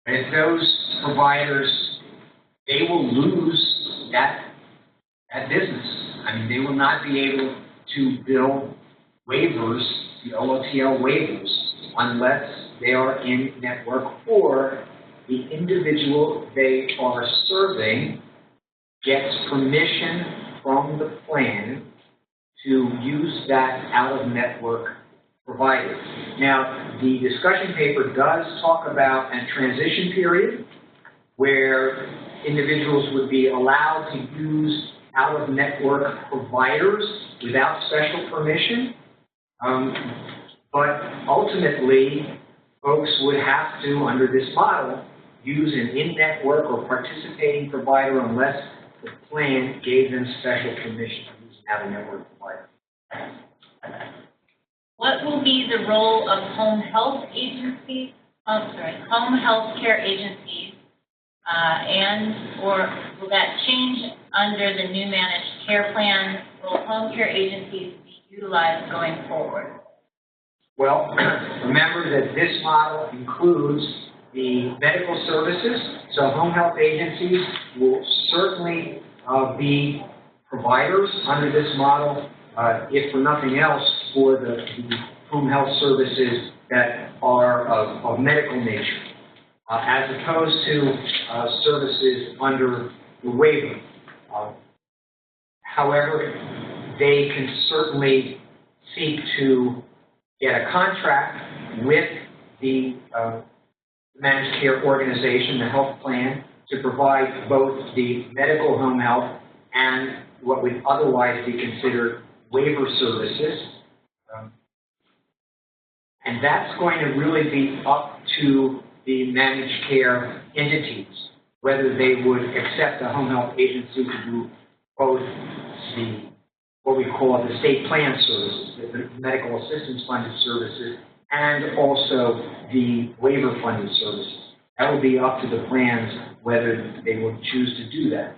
If those providers, they will lose that business. I mean, they will not be able to bill waivers, the OLTL waivers, unless they are in network or the individual they are serving gets permission from the plan to use that out-of-network provider. Now, the discussion paper does talk about a transition period where individuals would be allowed to use out-of-network providers without special permission. But ultimately, folks would have to, under this model, use an in-network or participating provider unless the plan gave them special permission to use an out-of-network provider. What will be the role of home health agencies, home health care agencies, or will that change under the new managed care plan? Will home care agencies be utilized going forward? Well, remember that this model includes the medical services, so home health agencies will certainly be providers under this model, if for nothing else, for the home health services that are of medical nature, as opposed to services under the waiver. However, they can certainly seek to get a contract with the managed care organization, the health plan, to provide both the medical home health and what would otherwise be considered waiver services. And that's going to really be up to the managed care entities, whether they would accept a home health agency to do both what we call the state plan services, the medical assistance funded services, and also the waiver funded services. That will be up to the plans whether they will choose to do that.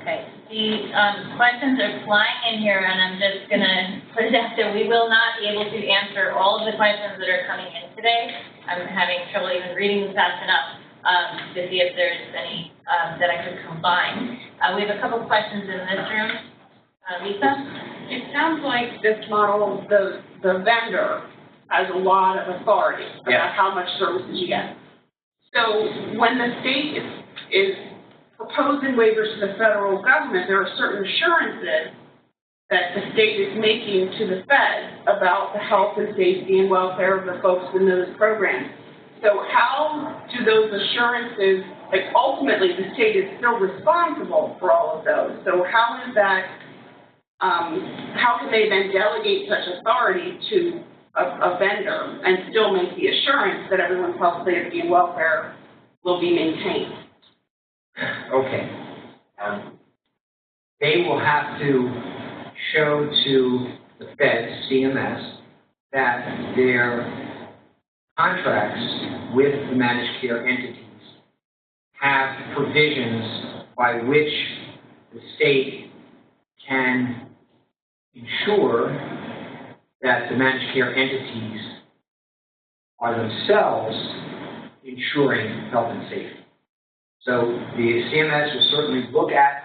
Okay, the questions are flying in here, and I'm just going to put it out there. We will not be able to answer all of the questions that are coming in today. I'm having trouble even reading them fast enough to see if there's any that I could combine. We have a couple questions in this room. Lisa? It sounds like this model, the vendor has a lot of authority about how much services you get. So when the state is proposing waivers to the federal government, there are certain assurances that the state is making to the Fed about the health and safety and welfare of the folks in those programs. So how do those assurances, like ultimately the state is still responsible for all of those. So how is that, how can they then delegate such authority to a vendor and still make the assurance that everyone's health, safety, and welfare will be maintained? Okay. They will have to show to the Fed, CMS, that their contracts with the managed care entities have provisions by which the state can ensure that the managed care entities are themselves ensuring health and safety. So the CMS will certainly look at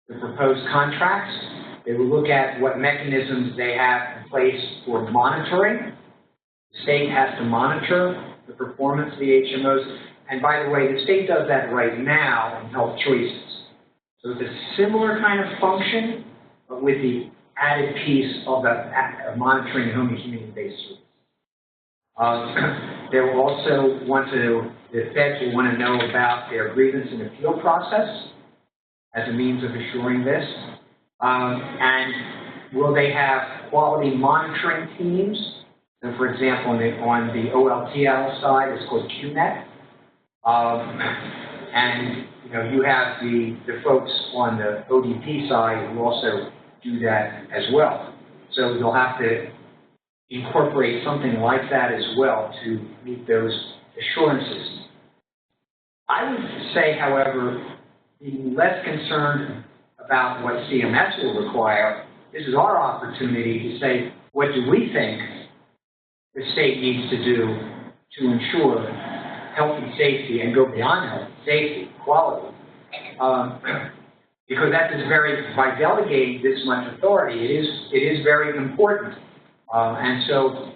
the proposed contracts. They will look at what mechanisms they have in place for monitoring. The state has to monitor the performance of the HMOs. And by the way, the state does that right now in Health Choices. So it's a similar kind of function, but with the added piece of the monitoring home and community-based services. They will also want to, the feds will want to know about their grievance and appeal process as a means of assuring this. And will they have quality monitoring teams? So for example, on the OLTL side, it's called QNet. And you have the folks on the ODP side who also do that as well. So they'll have to incorporate something like that as well to meet those assurances. I would say, however, being less concerned about what CMS will require, this is our opportunity to say, what do we think the state needs to do to ensure health and safety and go beyond health and safety, quality? Because that is by delegating this much authority, it is very important. And so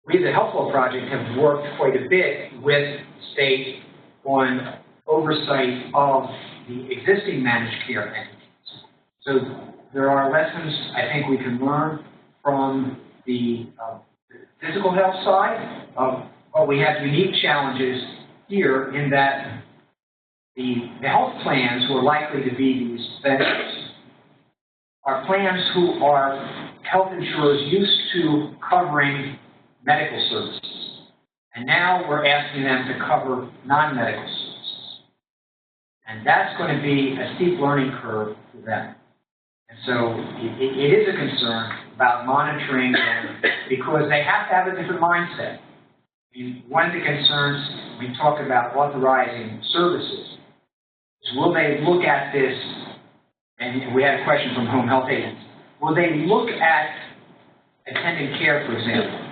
we, the Health Law Project, have worked quite a bit with state on oversight of the existing managed care entities. So there are lessons I think we can learn from the physical health side. But we have unique challenges here in that the health plans who are likely to be these vendors are plans who are health insurers used to covering medical services. And now we're asking them to cover non-medical services. And that's going to be a steep learning curve for them. And so it is a concern about monitoring them because they have to have a different mindset. One of the concerns we talk about authorizing services is will they look at this, and we had a question from home health agents, will they look at attendant care, for example,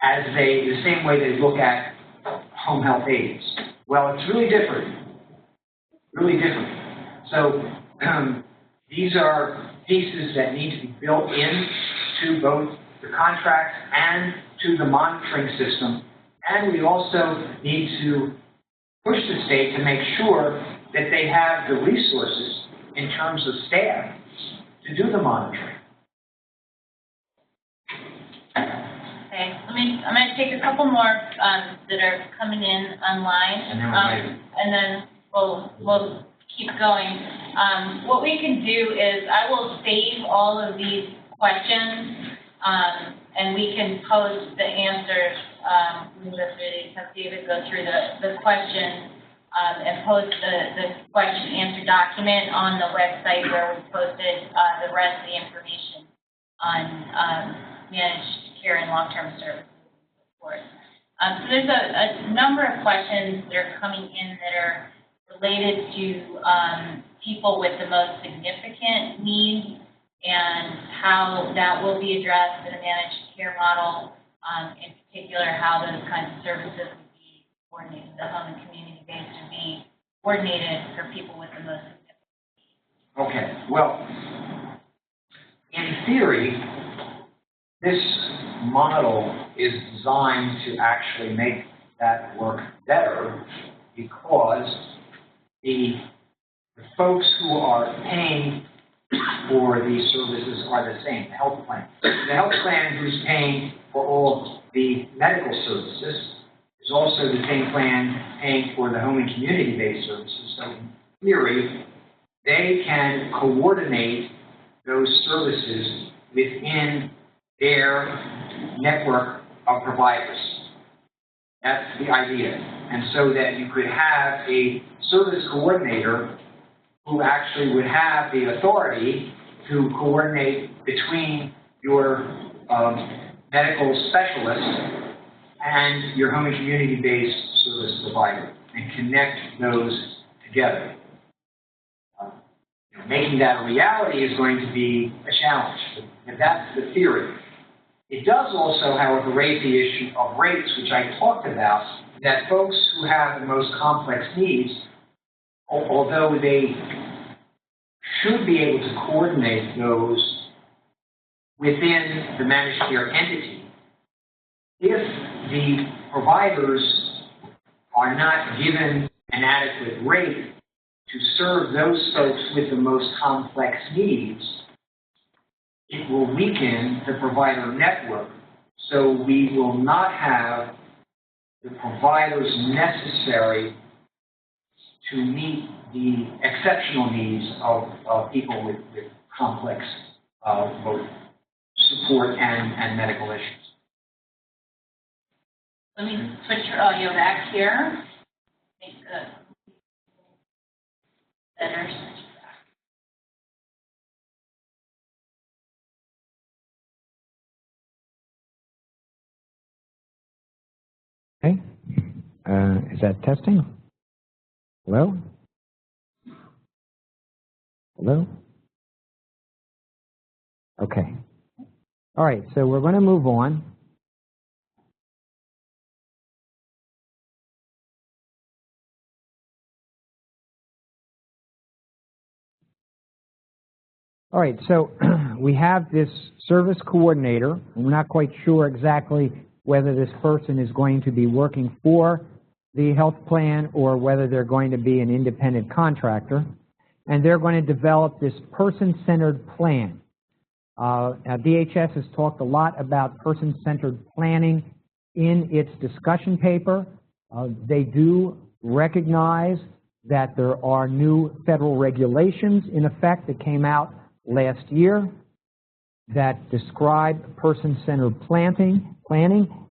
as the same way they look at home health aides? Well, it's really different. Really different. So these are pieces that need to be built in to both the contracts and to the monitoring system. And we also need to push the state to make sure that they have the resources in terms of staff to do the monitoring. Okay, I'm going to take a couple more that are coming in online, and then we'll keep going. What we can do is I will save all of these questions, and we can post the answers. We can go through these, have David go through the questions, and post the question answer document on the website where we posted the rest of the information on managed care and long-term services and so forth. So there's a number of questions that are coming in that are related to people with the most significant needs and how that will be addressed in a managed care model, in particular how those kinds of services would be coordinated, the home and community-based would be coordinated for people with the most significant needs. Okay, well, theory, this model is designed to actually make that work better because the folks who are paying for these services are the same, the health plan. The health plan who's paying for all the medical services is also the same plan paying for the home and community-based services. So in theory, they can coordinate those services within their network of providers. That's the idea. And so that you could have a service coordinator who actually would have the authority to coordinate between your medical specialist and your home and community-based service provider and connect those together. Making that a reality is going to be a challenge, and that's the theory. It does also, however, raise the issue of rates, which I talked about, that folks who have the most complex needs, although they should be able to coordinate those within the managed care entity, if the providers are not given an adequate rate to serve those folks with the most complex needs, it will weaken the provider network. So we will not have the providers necessary to meet the exceptional needs of people with complex both support and medical issues. Let me switch your audio back here. Make the better switch back. Okay. Is that testing? Hello? Hello? Okay. All right, so we're going to move on. All right, so we have this service coordinator, and we're not quite sure exactly whether this person is going to be working for the health plan or whether they're going to be an independent contractor. And they're going to develop this person-centered plan. DHS has talked a lot about person-centered planning in its discussion paper. They do recognize that there are new federal regulations in effect that came out last year that describe person-centered planning,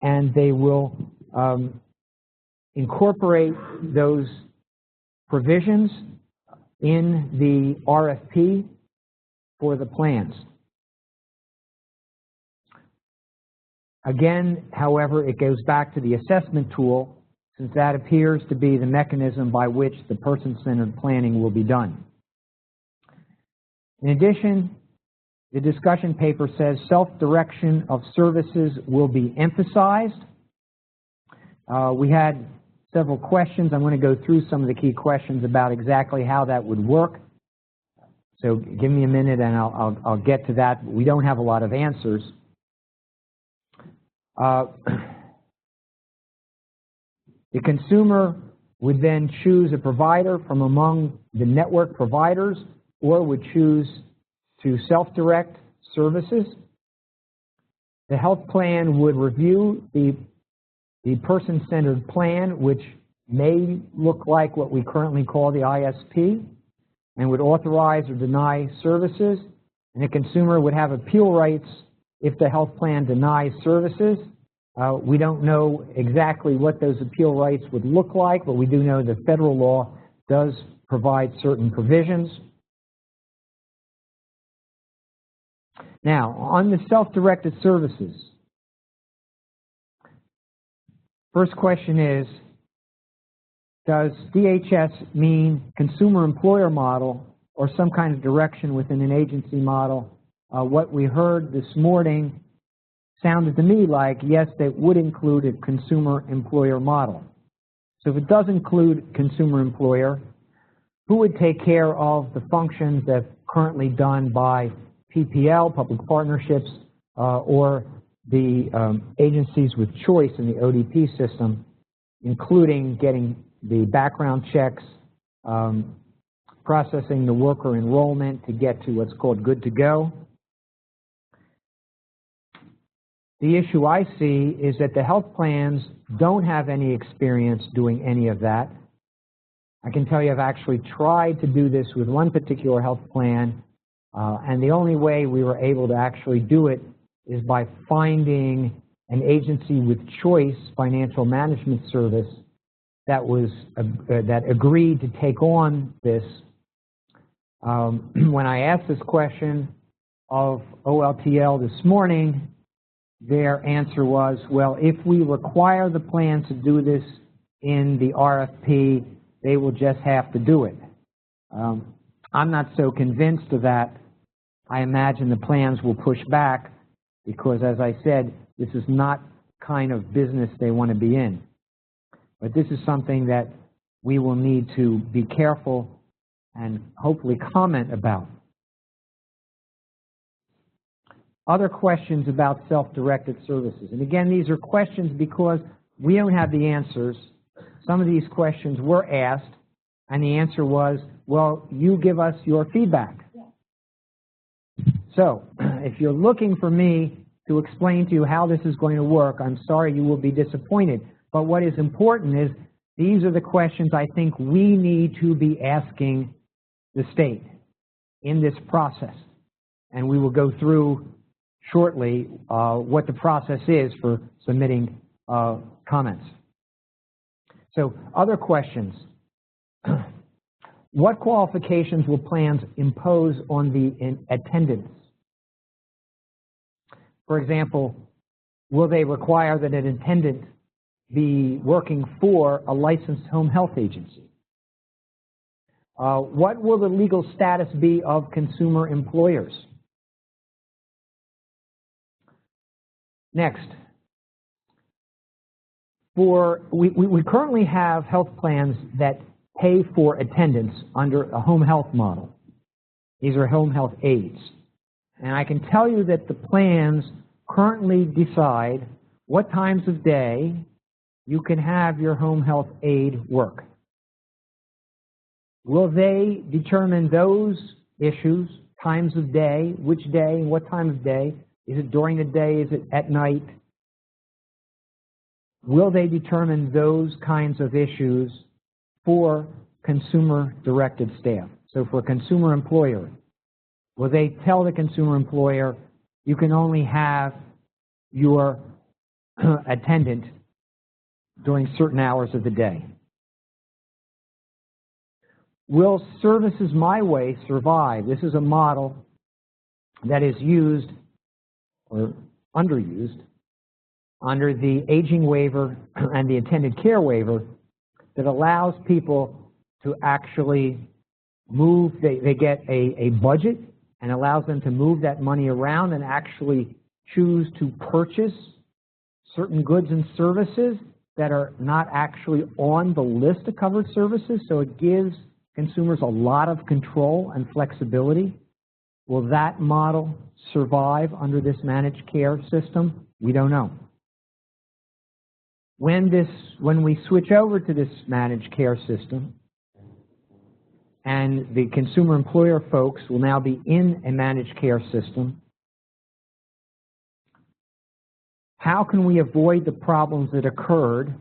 and they will incorporate those provisions in the RFP for the plans. Again, however, it goes back to the assessment tool, since that appears to be the mechanism by which the person-centered planning will be done. In addition, the discussion paper says self-direction of services will be emphasized. We had several questions. I'm going to go through some of the key questions about exactly how that would work. So give me a minute and I'll get to that. We don't have a lot of answers. The consumer would then choose a provider from among the network providers or would choose to self-direct services. The health plan would review the person-centered plan, which may look like what we currently call the ISP, and would authorize or deny services. And the consumer would have appeal rights if the health plan denies services. We don't know exactly what those appeal rights would look like, but we do know that federal law does provide certain provisions. Now, on the self-directed services, first question is, does DHS mean consumer-employer model or some kind of direction within an agency model? What we heard this morning sounded to me like, yes, that would include a consumer-employer model. So if it does include consumer-employer, who would take care of the functions that are currently done by PPL, public partnerships, or the agencies with choice in the ODP system, including getting the background checks, processing the worker enrollment to get to what's called good to go. The issue I see is that the health plans don't have any experience doing any of that. I can tell you I've actually tried to do this with one particular health plan, and the only way we were able to actually do it is by finding an agency with choice financial management service that was that agreed to take on this. When I asked this question of OLTL this morning, their answer was, well, if we require the plan to do this in the RFP, they will just have to do it. I'm not so convinced of that. I imagine the plans will push back because, as I said, this is not kind of business they want to be in. But this is something that we will need to be careful and hopefully comment about. Other questions about self-directed services. And again, these are questions because we don't have the answers. Some of these questions were asked, and the answer was, well, you give us your feedback. So, if you're looking for me to explain to you how this is going to work, I'm sorry you will be disappointed. But what is important is these are the questions I think we need to be asking the state in this process. And we will go through shortly what the process is for submitting comments. So, other questions. What qualifications will plans impose on the attendants? For example, will they require that an attendant be working for a licensed home health agency? What will the legal status be of consumer employers? Next, we currently have health plans that pay for attendance under a home health model. These are home health aides. And I can tell you that the plans currently decide what times of day you can have your home health aide work. Will they determine those issues, times of day, which day and what time of day? Is it during the day? Is it at night? Will they determine those kinds of issues for consumer-directed staff? So for a consumer employer, will they tell the consumer employer, you can only have your attendant during certain hours of the day? Will Services My Way survive? This is a model that is used or underused under the aging waiver and the attendant care waiver that allows people to actually move, they get a budget and allows them to move that money around and actually choose to purchase certain goods and services that are not actually on the list of covered services. So it gives consumers a lot of control and flexibility. Will that model survive under this managed care system? We don't know. When we switch over to this managed care system, and the consumer employer folks will now be in a managed care system, how can we avoid the problems that occurred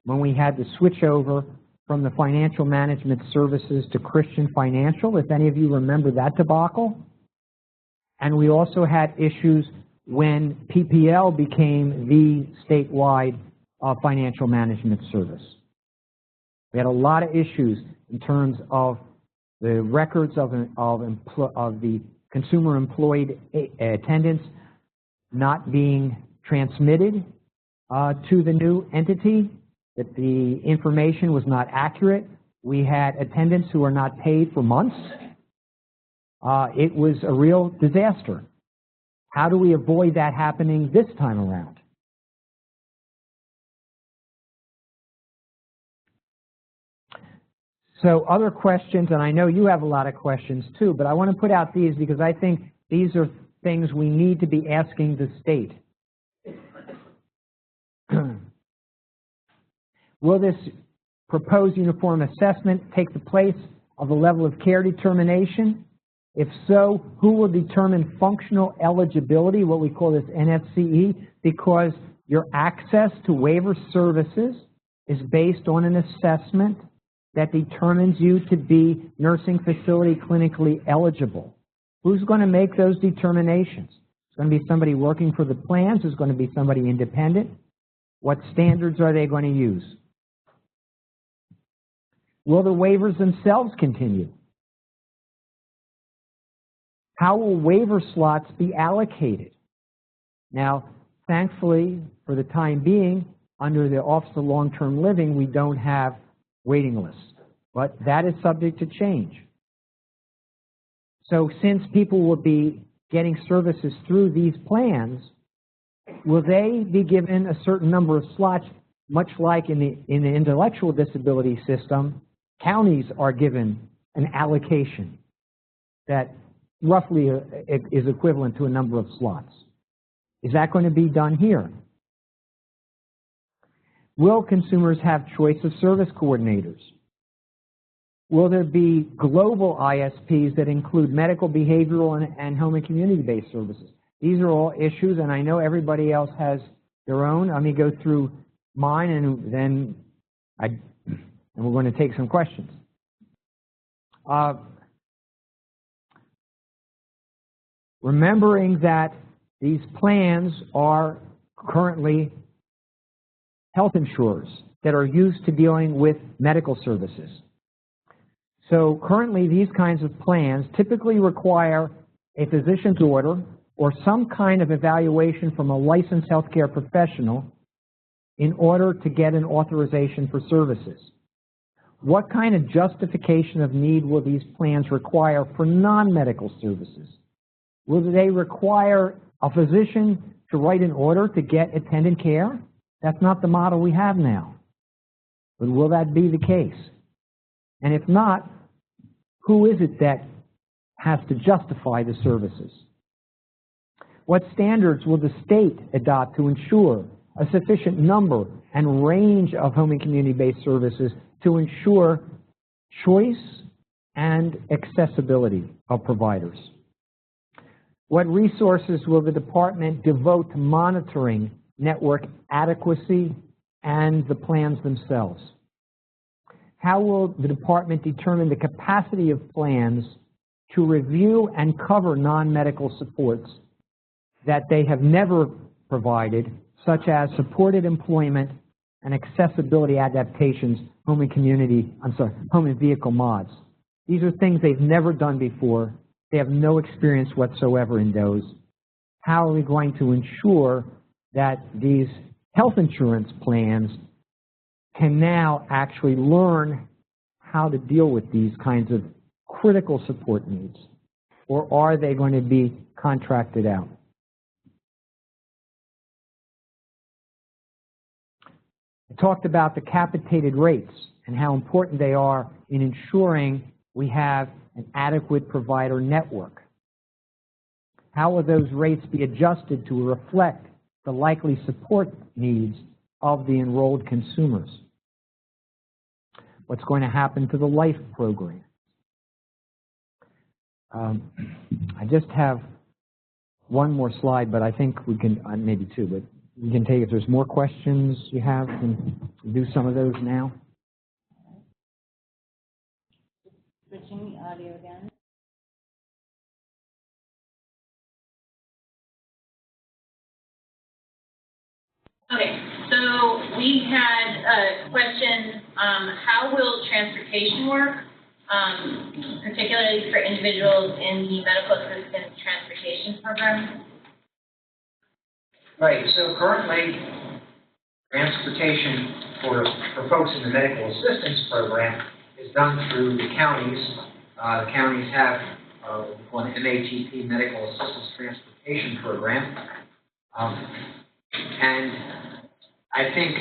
when we had to switch over from the financial management services to Christian Financial, if any of you remember that debacle? And we also had issues when PPL became the statewide financial management service. We had a lot of issues in terms of the records of the consumer employed attendants not being transmitted to the new entity, that the information was not accurate. We had attendants who were not paid for months. It was a real disaster. How do we avoid that happening this time around? So other questions, and I know you have a lot of questions too, but I want to put out these because I think These are things we need to be asking the state. Will this proposed uniform assessment take the place of the level of care determination? If so, who will determine functional eligibility, what we call this NFCE, because your access to waiver services is based on an assessment that determines you to be nursing facility clinically eligible. Who's going to make those determinations? It's going to be somebody working for the plans. It's going to be somebody independent. What standards are they going to use? Will the waivers themselves continue? How will waiver slots be allocated? Now, thankfully, for the time being, under the Office of Long-Term Living, we don't have waiting lists, but that is subject to change. So since people will be getting services through these plans, will they be given a certain number of slots, much like in the intellectual disability system? Counties are given an allocation that roughly is equivalent to a number of slots. Is that going to be done here? Will consumers have choice of service coordinators? Will there be global ISPs that include medical, behavioral, and home and community-based services? These are all issues, and I know everybody else has their own. Let me go through mine, and then we're going to take some questions. Remembering that these plans are currently health insurers that are used to dealing with medical services. So currently these kinds of plans typically require a physician's order or some kind of evaluation from a licensed healthcare professional in order to get an authorization for services. What kind of justification of need will these plans require for non-medical services? Will they require a physician to write an order to get attendant care? That's not the model we have now. But will that be the case? And if not, who is it that has to justify the services? What standards will the state adopt to ensure a sufficient number and range of home and community-based services to ensure choice and accessibility of providers? What resources will the department devote to monitoring network adequacy and the plans themselves? How will the department determine the capacity of plans to review and cover non-medical supports that they have never provided, such as supported employment and accessibility adaptations, home and vehicle mods? These are things they've never done before. They have no experience whatsoever in those. How are we going to ensure that these health insurance plans can now actually learn how to deal with these kinds of critical support needs? Or are they going to be contracted out? I talked about the capitated rates and how important they are in ensuring we have an adequate provider network. How will those rates be adjusted to reflect the likely support needs of the enrolled consumers? What's going to happen to the LIFE program? I just have one more slide, but I think we can, maybe two, but we can take, if there's more questions you have, we can do some of those now. Switching the audio again. Okay, so we had a question, how will transportation work, particularly for individuals in the medical assistance transportation program? Right, so currently, transportation for folks in the medical assistance program is done through the counties. The counties have an MATP, Medical Assistance Transportation Program. And I think,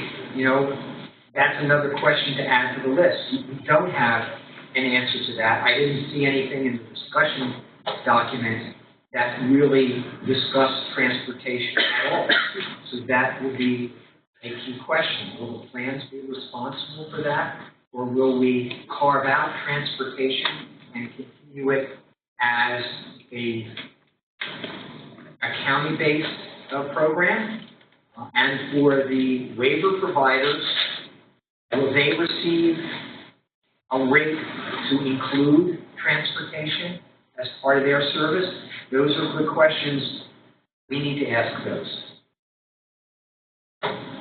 that's another question to add to the list. We don't have an answer to that. I didn't see anything in the discussion document that really discuss transportation at all. So that will be a key question. Will the plans be responsible for that? Or will we carve out transportation and continue it as a county-based program? And for the waiver providers, will they receive a rate to include transportation as part of their service? Those are good questions. We need to ask those.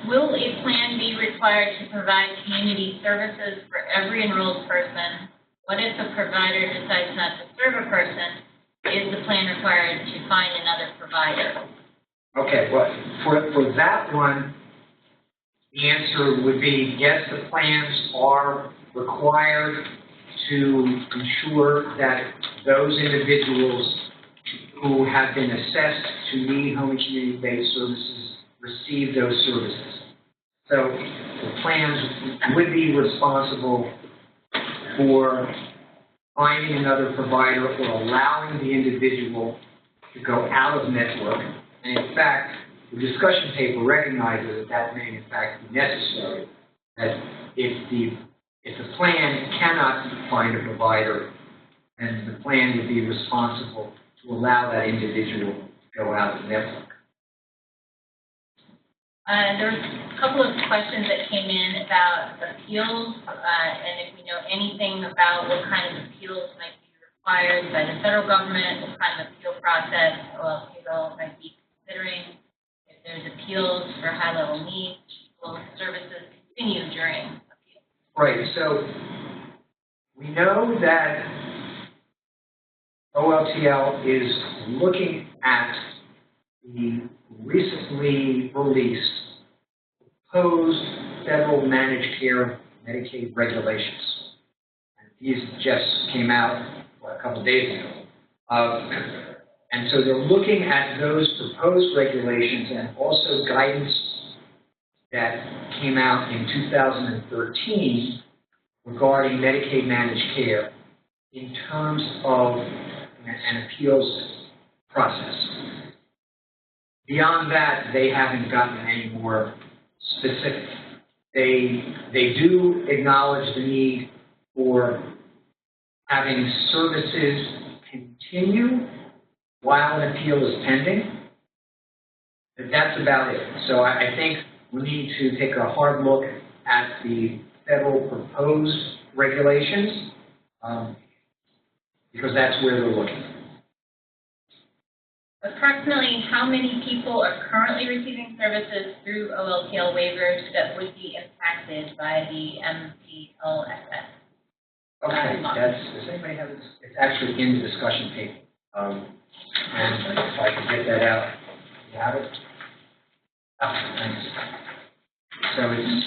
Will a plan be required to provide community services for every enrolled person? What if the provider decides not to serve a person? Is the plan required to find another provider? Okay, well, for that one, the answer would be yes, the plans are required to ensure that those individuals who have been assessed to need home and community-based services receive those services. So the plans would be responsible for finding another provider or allowing the individual to go out of network. And in fact, the discussion paper recognizes that may in fact be necessary, that if the plan cannot find a provider, then the plan would be responsible to allow that individual to go out of network. There were a couple of questions that came in about appeals, and if we know anything about what kind of appeals might be required by the federal government, what kind of appeal process OLPL might be considering, if there's appeals for high-level needs, will services continue during appeals? Right, so we know that OLTL is looking at the recently released proposed federal managed care Medicaid regulations. And these just came out a couple of days ago. And so they're looking at those proposed regulations and also guidance that came out in 2013 regarding Medicaid managed care in terms of an appeals process. Beyond that, they haven't gotten any more specific. They do acknowledge the need for having services continue while an appeal is pending, but that's about it. So I think we need to take a hard look at the federal proposed regulations because that's where they're looking. Approximately how many people are currently receiving services through OLPL waivers that would be impacted by the MPLSS? Okay, does anybody have this? It's actually in the discussion paper. And if I can get that out, you have it? Oh, thanks. So it's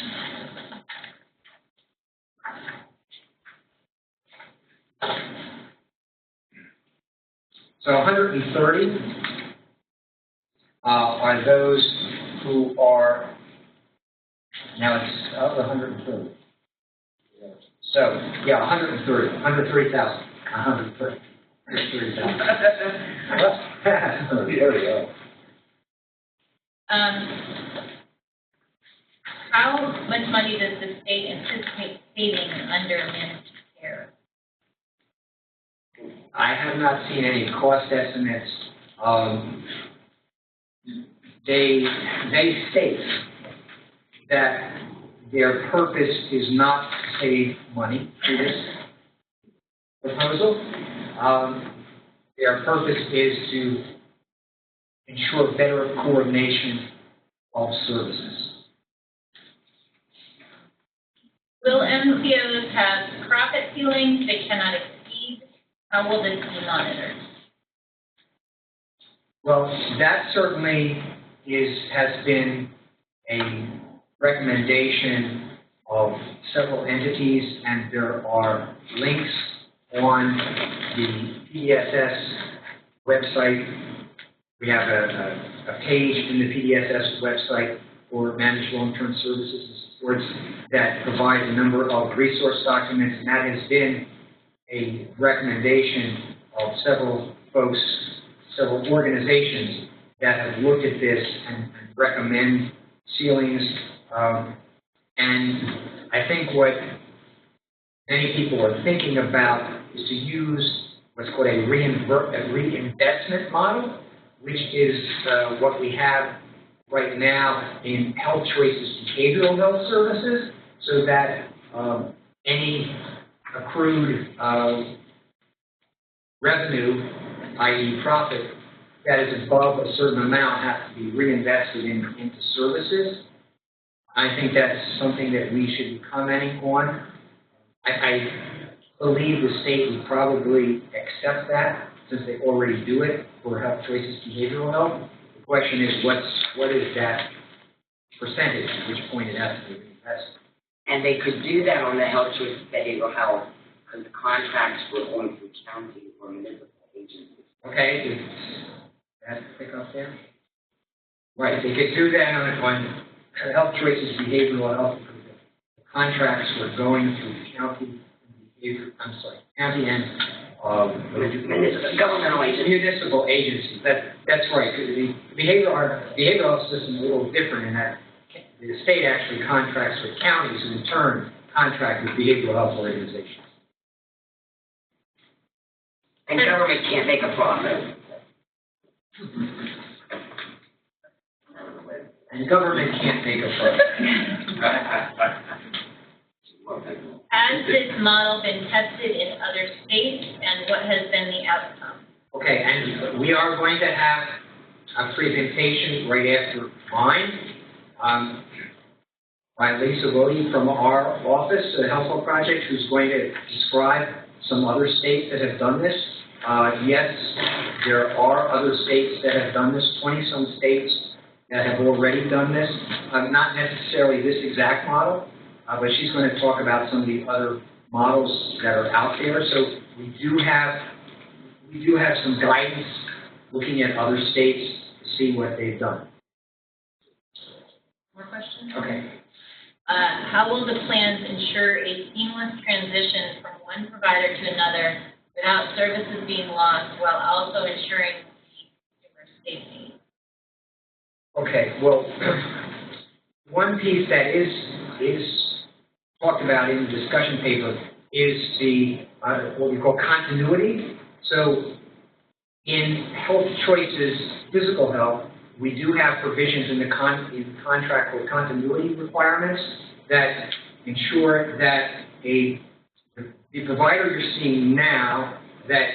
so 130 are those who are, now it's of the 130. So, yeah, 130,000. 130,000. There we go. How much money does the state anticipate saving under managed care? I have not seen any cost estimates. They state that their purpose is not to save money through this proposal. Their purpose is to ensure better coordination of services. Will MCOs have profit ceilings they cannot exceed? How will this be monitored? Well, that certainly has been a recommendation of several entities, and there are links on the PDSS website. We have a page in the PDSS website for managed long-term services and supports that provides a number of resource documents, and that has been a recommendation of several folks several organizations that have looked at this and recommend ceilings. And I think what many people are thinking about is to use what's called a reinvestment model, which is what we have right now in Health Choices Behavioral Health Services, so that any accrued revenue, i.e. profit, that is above a certain amount has to be reinvested into services. I think that's something that we should be commenting on. I believe the state would probably accept that since they already do it for Health Choices Behavioral Health. The question is, what is that percentage, at which point it has to be reinvested? And they could do that on the Health Choices Behavioral Health because the contracts were going through county or municipal agencies. Okay, that pick up there? Right, they could do that on Health Choices Behavioral Health because the contracts were going through county and Governmental agencies. municipal agencies. That's right. The behavioral health system is a little different in that the state actually contracts with counties who in turn contract with behavioral health organizations. And government can't make a profit. And government can't make a profit. Has this model been tested in other states, and what has been the outcome? Okay, and we are going to have a presentation right after mine by Lisa Lodi from our office, the Healthful Project, who's going to describe some other states that have done this. Yes, there are other states that have done this, 20-some states that have already done this. Not necessarily this exact model, but she's going to talk about some of the other models that are out there. So we do have some guidance looking at other states to see what they've done. More questions? Okay. How will the plans ensure a seamless transition from one provider to another without services being lost while also ensuring consumer safety? Okay, well, one piece that is talked about in the discussion paper is the what we call continuity. So in Health Choices Physical Health, we do have provisions in the contract for continuity requirements that ensure that the provider you're seeing now, that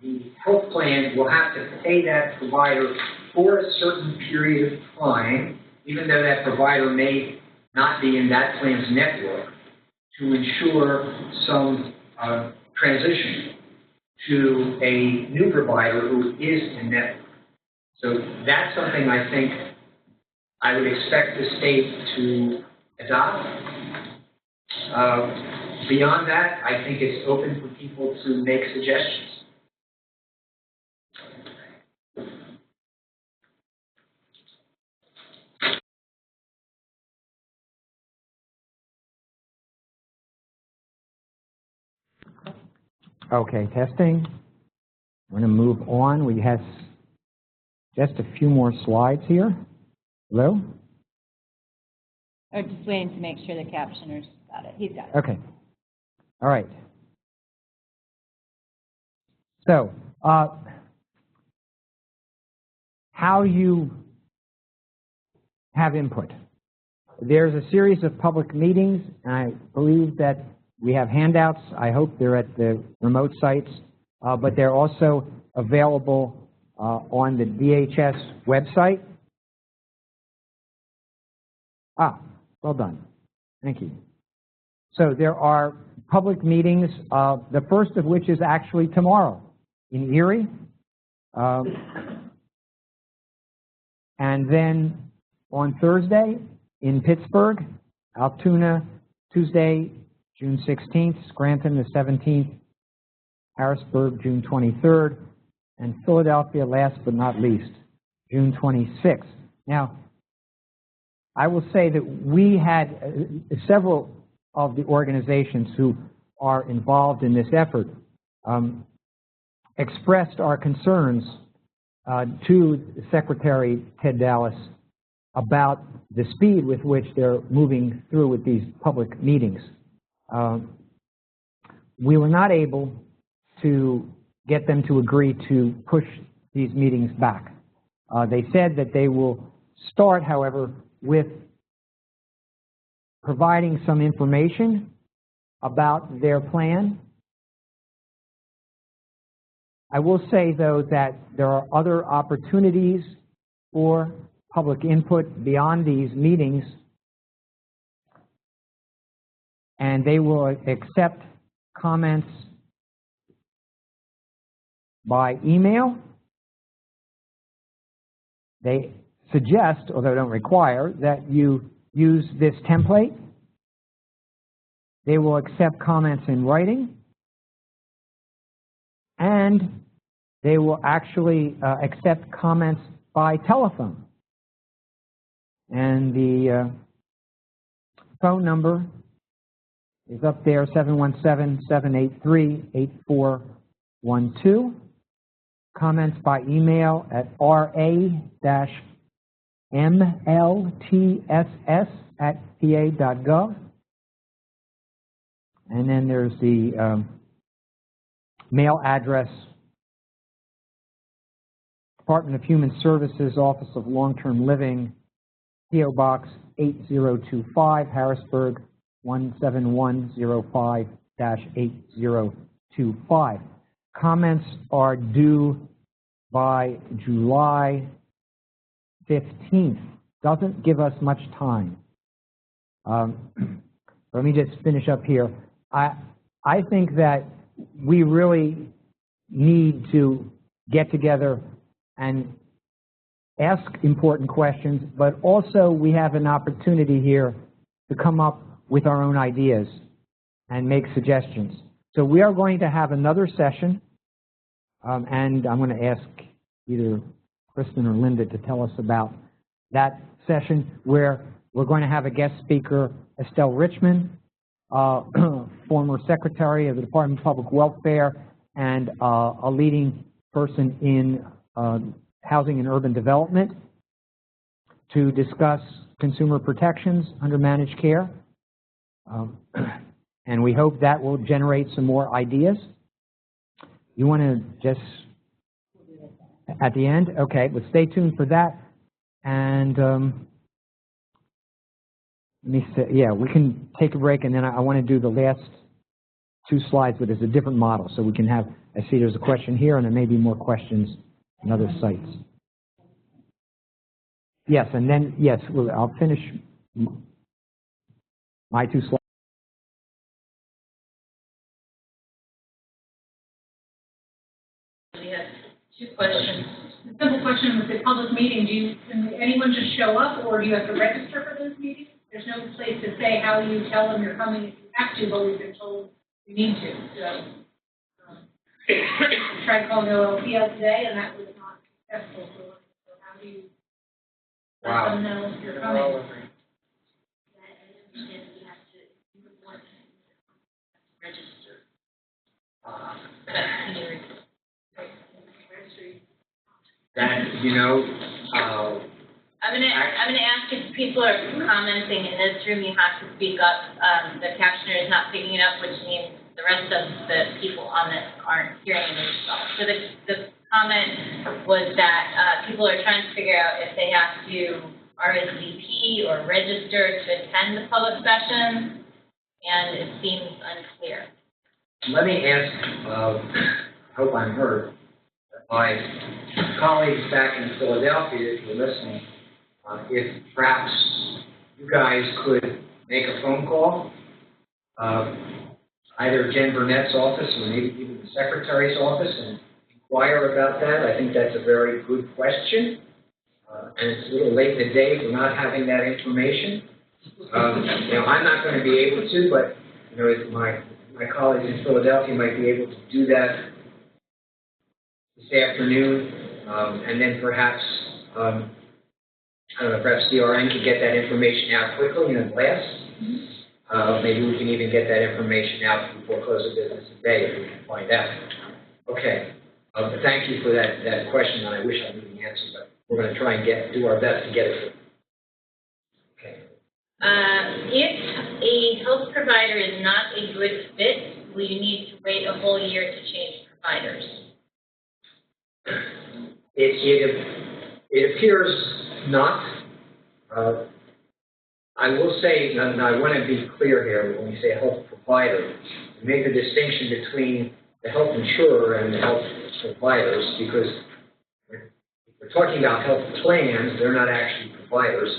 the health plan will have to pay that provider for a certain period of time, even though that provider may not be in that plan's network, to ensure some transition to a new provider who is in network. So that's something I think I would expect the state to adopt. Beyond that, I think it's open for people to make suggestions. Okay, testing. We're going to move on. We have just a few more slides here. Hello? Or just waiting to make sure the captioner's got it. He's got it. Okay. All right. So, how you have input. There's a series of public meetings, and I believe that we have handouts. I hope they're at the remote sites, but they're also available on the DHS website. Well done. Thank you. So there are public meetings, the first of which is actually tomorrow in Erie. And then on Thursday in Pittsburgh, Altoona, Tuesday, June 16th, Scranton the 17th, Harrisburg, June 23rd, and Philadelphia, last but not least, June 26th. Now, I will say that we had several of the organizations who are involved in this effort expressed our concerns to Secretary Ted Dallas about the speed with which they're moving through with these public meetings. We were not able to get them to agree to push these meetings back. They said that they will start, however, with providing some information about their plan. I will say, though, that there are other opportunities for public input beyond these meetings, and they will accept comments by email. They suggest, although don't require, that you use this template. They will accept comments in writing, and they will actually accept comments by telephone. And the phone number is up there, 717-783-8412. Comments by email at ra-mltss@pa.gov. And then there's the mail address, Department of Human Services, Office of Long-Term Living, P.O. Box 8025, Harrisburg 17105-8025. Comments are due by July 15th. Doesn't give us much time. Let me just finish up here. I think that we really need to get together and ask important questions, but also we have an opportunity here to come up with our own ideas and make suggestions. So we are going to have another session, and I'm going to ask either Kristen or Linda to tell us about that session, where we're going to have a guest speaker, Estelle Richmond, former Secretary of the Department of Public Welfare and a leading person in housing and urban development, to discuss consumer protections under managed care. And we hope that will generate some more ideas. You want to just, at the end? Okay, but stay tuned for that. And let me say, yeah, we can take a break, and then I want to do the last two slides, but it's a different model. So we can have, I see there's a question here, and there may be more questions in other sites. Yes, and then, yes, I'll finish my two slides. We have two questions. The simple question with the public meeting, can anyone just show up, or do you have to register for those meetings? There's no place to say how you tell them you're coming if you have to, but we've been told you need to. So I tried calling OLPL today, and that was not successful. So how do you let them know if you're coming? That, you know, I'm gonna ask if people are commenting in this room, you have to speak up. The captioner is not picking it up, which means the rest of the people on this aren't hearing it as well. So the comment was that people are trying to figure out if they have to RSVP or register to attend the public session, and it seems unclear. let me ask, hope I'm heard, my colleagues back in Philadelphia, if you're listening, if perhaps you guys could make a phone call, either Jen Burnett's office or maybe even the Secretary's office, and inquire about that. I think that's a very good question. And it's a little late in the day for not having that information. I'm not going to be able to, but if my colleagues in Philadelphia might be able to do that this afternoon, and then perhaps perhaps DRN can get that information out quickly in a blast. Maybe we can even get that information out before close of business today if we can find out. Okay. But thank you for that question, and I wish I knew the answer, but we're going to try and do our best to get it. Okay. If a health provider is not a good fit, will you need to wait a whole year to change providers? It appears not. I will say, and I want to be clear here, when we say health provider, we make a distinction between the health insurer and the health providers, because we're talking about health plans, they're not actually providers.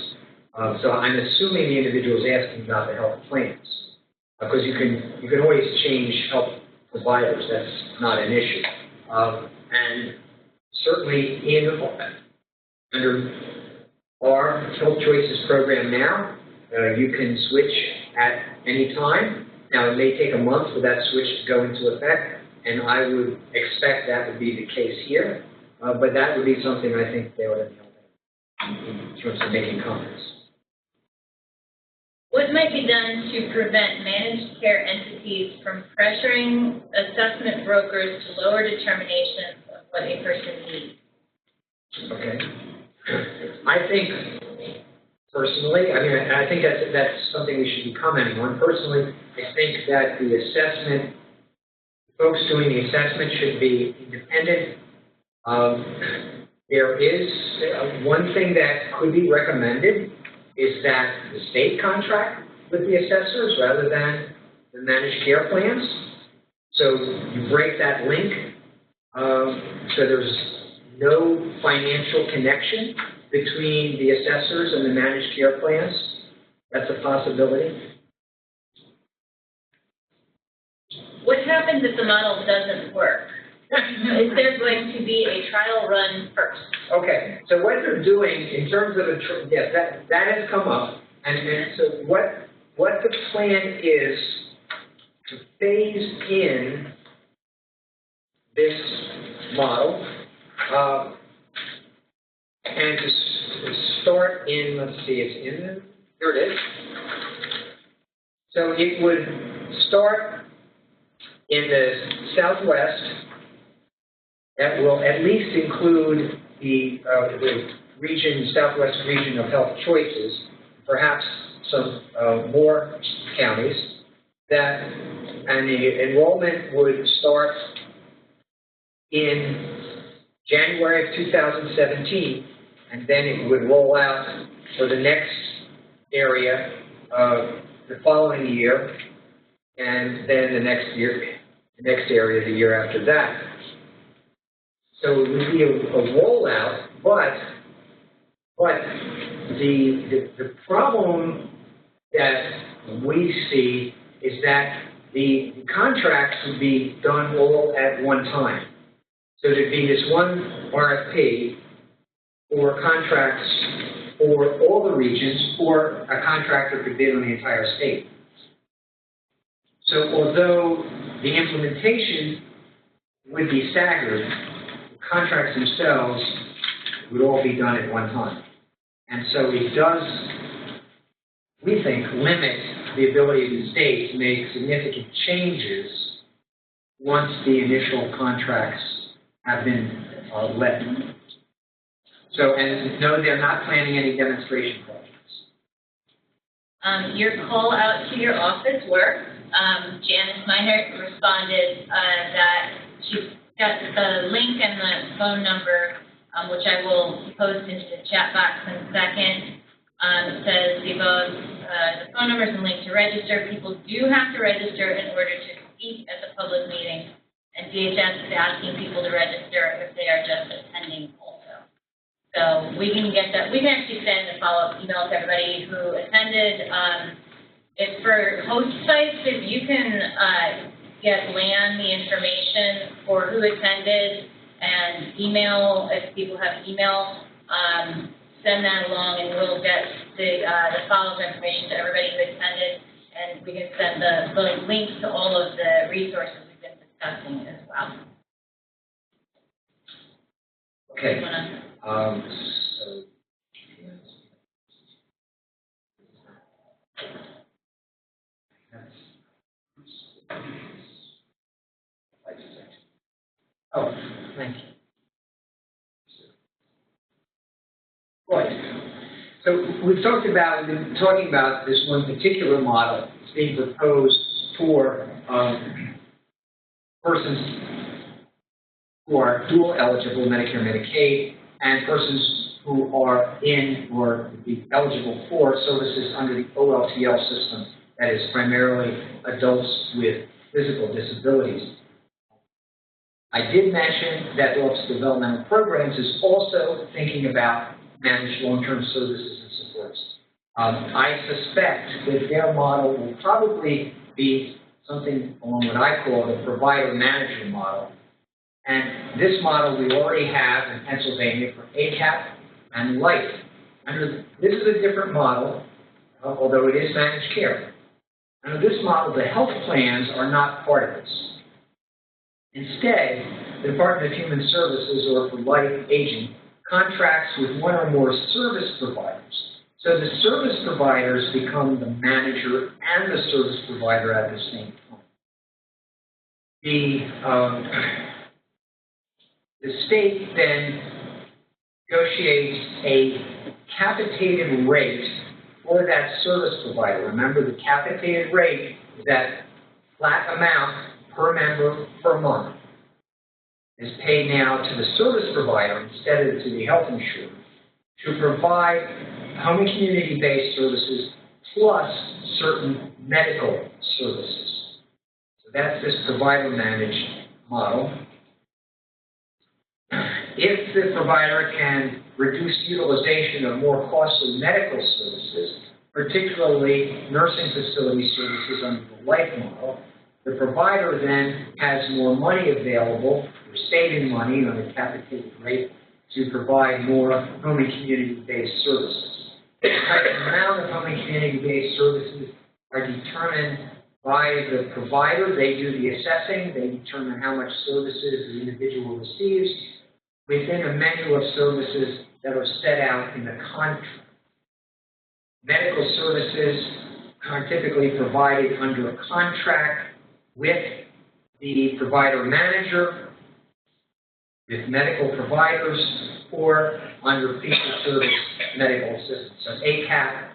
So I'm assuming the individual is asking about the health plans, because you can always change health providers. That's not an issue. And certainly under our Health Choices program now, you can switch at any time. Now, it may take a month for that switch to go into effect, and I would expect that would be the case here. But that would be something I think they ought to know in terms of making comments. What might be done to prevent managed care entities from pressuring assessment brokers to lower determinations of what a person needs? Okay. I think, personally, I think that's something we should be commenting on. Personally, I think that the assessment, folks doing the assessment should be independent. There is one thing that could be recommended is that the state contract with the assessors rather than the managed care plans. So you break that link, so there's no financial connection between the assessors and the managed care plans. That's a possibility. What happens if the model doesn't work? Is there going to be a trial run first? Okay, so what they're doing in terms of yes, that has come up, and so what the plan is to phase in this model, and to start in, let's see, it's in here it is. So it would start in the Southwest. That will at least include the region, Southwest region of Health Choices, perhaps some more counties. And the enrollment would start in January of 2017, and then it would roll out for the next area the following year, and then the next area the year after that. So it would be a rollout, but the problem that we see is that the contracts would be done all at one time. So there'd be this one RFP for contracts for all the regions, or a contractor could bid on the entire state. So although the implementation would be staggered, the contracts themselves would all be done at one time. And so it does, we think, limit the ability of the state to make significant changes once the initial contracts have been let. So, and no, they're not planning any demonstration projects. Your call out to your office worked. Janice Meinert responded that she got the link and the phone number, which I will post into the chat box in a second. It says the phone numbers and link to register. People do have to register in order to speak at the public meeting, and DHS is asking people to register if they are just attending also. So we can get that. We can actually send a follow-up email to everybody who attended. It's for host sites. If you can get LAN the information for who attended and email, if people have email, send that along, and we'll get the follow-up information to everybody who attended, and we can send the links to all of the resources we've been discussing as well. Okay. Thank you. Right. So we've been talking about this one particular model that's being proposed for persons who are dual eligible, Medicare, Medicaid, and persons who are in or be eligible for services under the OLTL system, that is primarily adults with physical disabilities. I did mention that the Office of Developmental Programs is also thinking about managed long-term services and supports. I suspect that their model will probably be something along what I call the provider-manager model. And this model we already have in Pennsylvania for ACAP and LIFE. This is a different model, although it is managed care. Under this model, the health plans are not part of this. Instead, the Department of Human Services, or for life aging, contracts with one or more service providers. So the service providers become the manager and the service provider at the same time. The state then negotiates a capitated rate for that service provider. Remember, the capitated rate is that flat amount per member per month is paid now to the service provider instead of to the health insurer to provide home and community-based services plus certain medical services. So that's this provider-managed model. If the provider can reduce utilization of more costly medical services, particularly nursing facility services under the LIFE model, the provider then has more money available, or saving money on a capitated rate, to provide more home and community-based services. The amount of home and community-based services are determined by the provider. They do the assessing. They determine how much services the individual receives within a menu of services that are set out in the contract. Medical services are typically provided under a contract with the provider manager, with medical providers, or under fee-for-service medical assistance. So ACAP,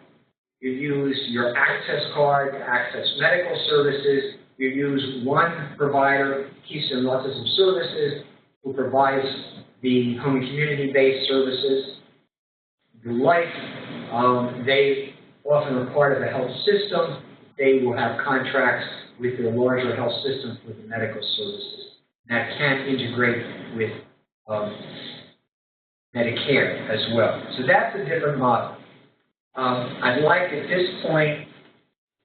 you use your access card to access medical services. You use one provider, Keystone Autism Services, who provides the home and community-based services. The LIFE, they often are part of a health system. They will have contracts with their larger health system for the medical services. That can integrate with Medicare as well. So that's a different model. I'd like at this point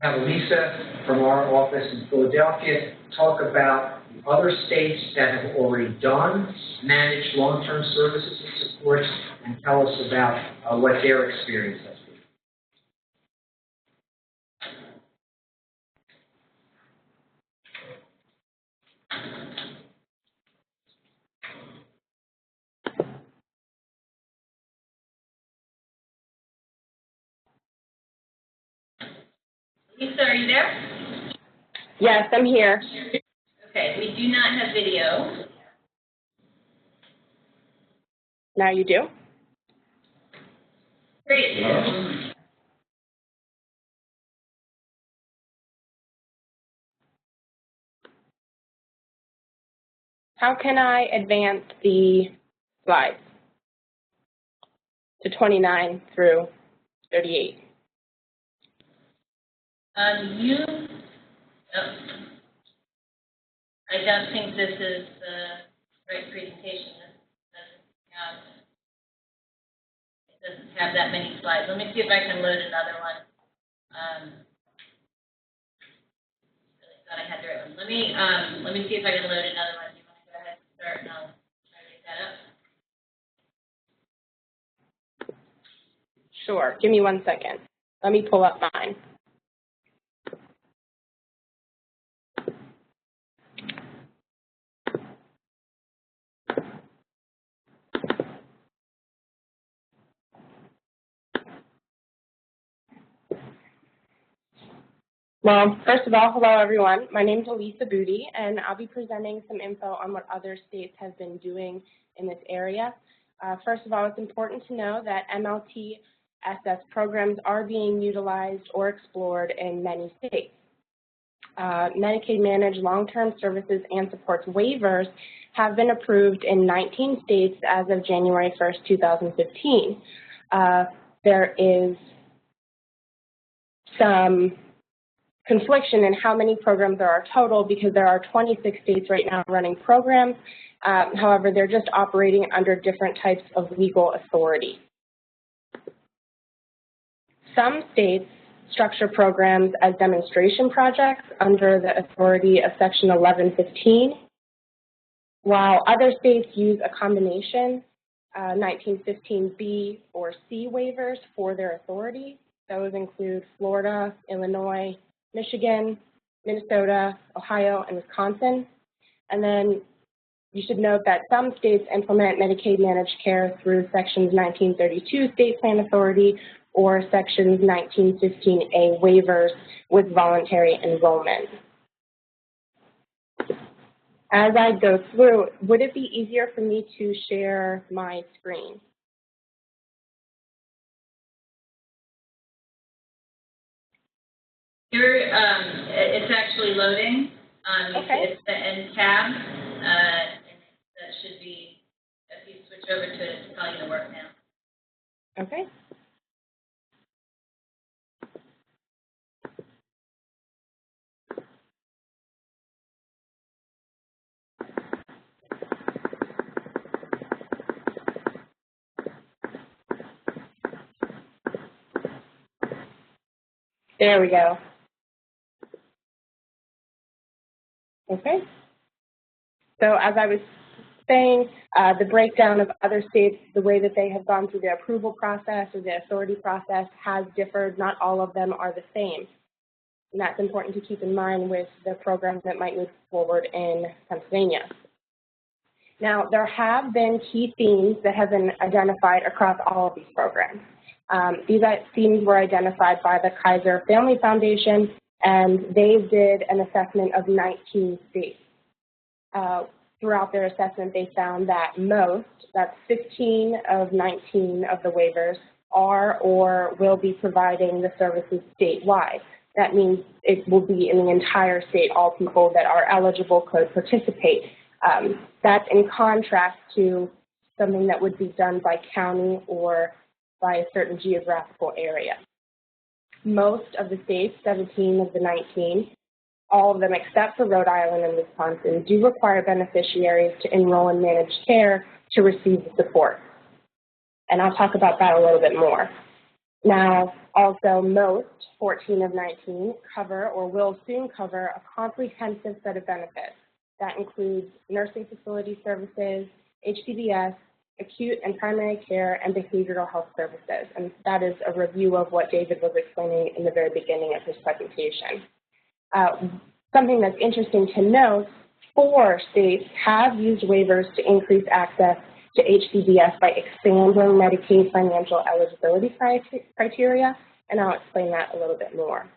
to have Lisa from our office in Philadelphia talk about the other states that have already done managed long-term services and supports and tell us about what their experience has been. Lisa, are you there? Yes, I'm here. Okay, we do not have video. Now you do? Great. How can I advance the slides to 29 through 38? I don't think this is the right presentation. It doesn't have that many slides. Let me see if I can load another one. Really thought I had the right one. Let me see if I can load another one. You want to go ahead and start, and I'll try to get that up. Sure. Give me 1 second. Let me pull up mine. Well, first of all, hello everyone. My name is Elisa Booty, and I'll be presenting some info on what other states have been doing in this area. First of all, it's important to know that MLTSS programs are being utilized or explored in many states. Medicaid managed long-term services and supports waivers have been approved in 19 states as of January 1st, 2015. There is some confliction in how many programs there are total because there are 26 states right now running programs. However, they're just operating under different types of legal authority. Some states structure programs as demonstration projects under the authority of Section 1115, while other states use a combination, 1915B or C waivers for their authority. Those include Florida, Illinois, Michigan, Minnesota, Ohio, and Wisconsin. And then you should note that some states implement Medicaid managed care through Sections 1932 State Plan Authority or Sections 1915A waivers with voluntary enrollment. As I go through, would it be easier for me to share my screen? Here, it's actually loading. Okay. It's the end tab, and that should be, if you switch over to it, it's probably going to work now. Okay. There we go. Okay. So as I was saying, the breakdown of other states, the way that they have gone through the approval process or the authority process has differed. Not all of them are the same. And that's important to keep in mind with the programs that might move forward in Pennsylvania. Now, there have been key themes that have been identified across all of these programs. These themes were identified by the Kaiser Family Foundation, and they did an assessment of 19 states. Throughout their assessment, they found that that's 15 of 19 of the waivers, are or will be providing the services statewide. That means it will be in the entire state. All people that are eligible could participate. That's in contrast to something that would be done by county or by a certain geographical area. Most of the states, 17 of the 19, all of them except for Rhode Island and Wisconsin, do require beneficiaries to enroll in managed care to receive the support. And I'll talk about that a little bit more. Now, also most, 14 of 19, cover or will soon cover a comprehensive set of benefits. That includes nursing facility services, HCBS, acute and primary care, and behavioral health services. And that is a review of what David was explaining in the very beginning of his presentation. Something that's interesting to note, 4 states have used waivers to increase access to HCBS by expanding Medicaid financial eligibility criteria, and I'll explain that a little bit more.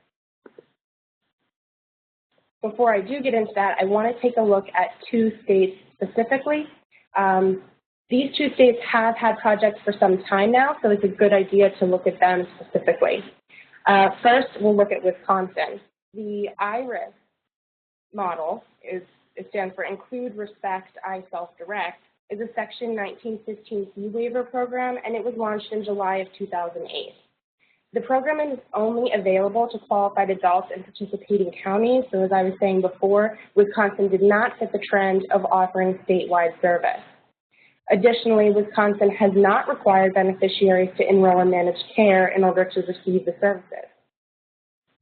Before I do get into that, I want to take a look at 2 states specifically. These 2 states have had projects for some time now, so it's a good idea to look at them specifically. First, we'll look at Wisconsin. The IRIS model, it stands for Include, Respect, I Self-Direct, is a Section 1915C waiver program, and it was launched in July of 2008. The program is only available to qualified adults in participating counties, so as I was saying before, Wisconsin did not fit the trend of offering statewide service. Additionally, Wisconsin has not required beneficiaries to enroll in managed care in order to receive the services.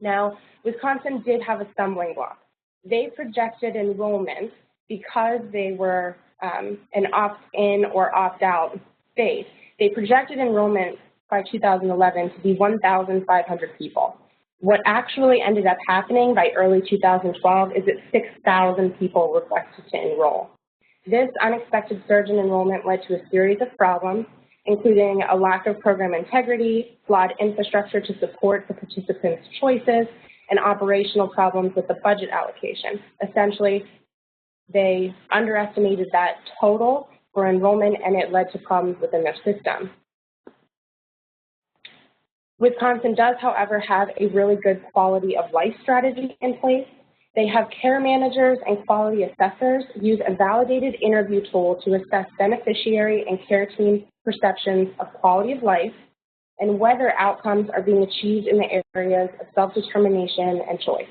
Now, Wisconsin did have a stumbling block. They projected enrollment because they were an opt-in or opt-out state. They projected enrollment by 2011 to be 1,500 people. What actually ended up happening by early 2012 is that 6,000 people requested to enroll. This unexpected surge in enrollment led to a series of problems, including a lack of program integrity, flawed infrastructure to support the participants' choices, and operational problems with the budget allocation. Essentially, they underestimated that total for enrollment, and it led to problems within their system. Wisconsin does, however, have a really good quality of life strategy in place. They have care managers and quality assessors use a validated interview tool to assess beneficiary and care team perceptions of quality of life and whether outcomes are being achieved in the areas of self-determination and choice,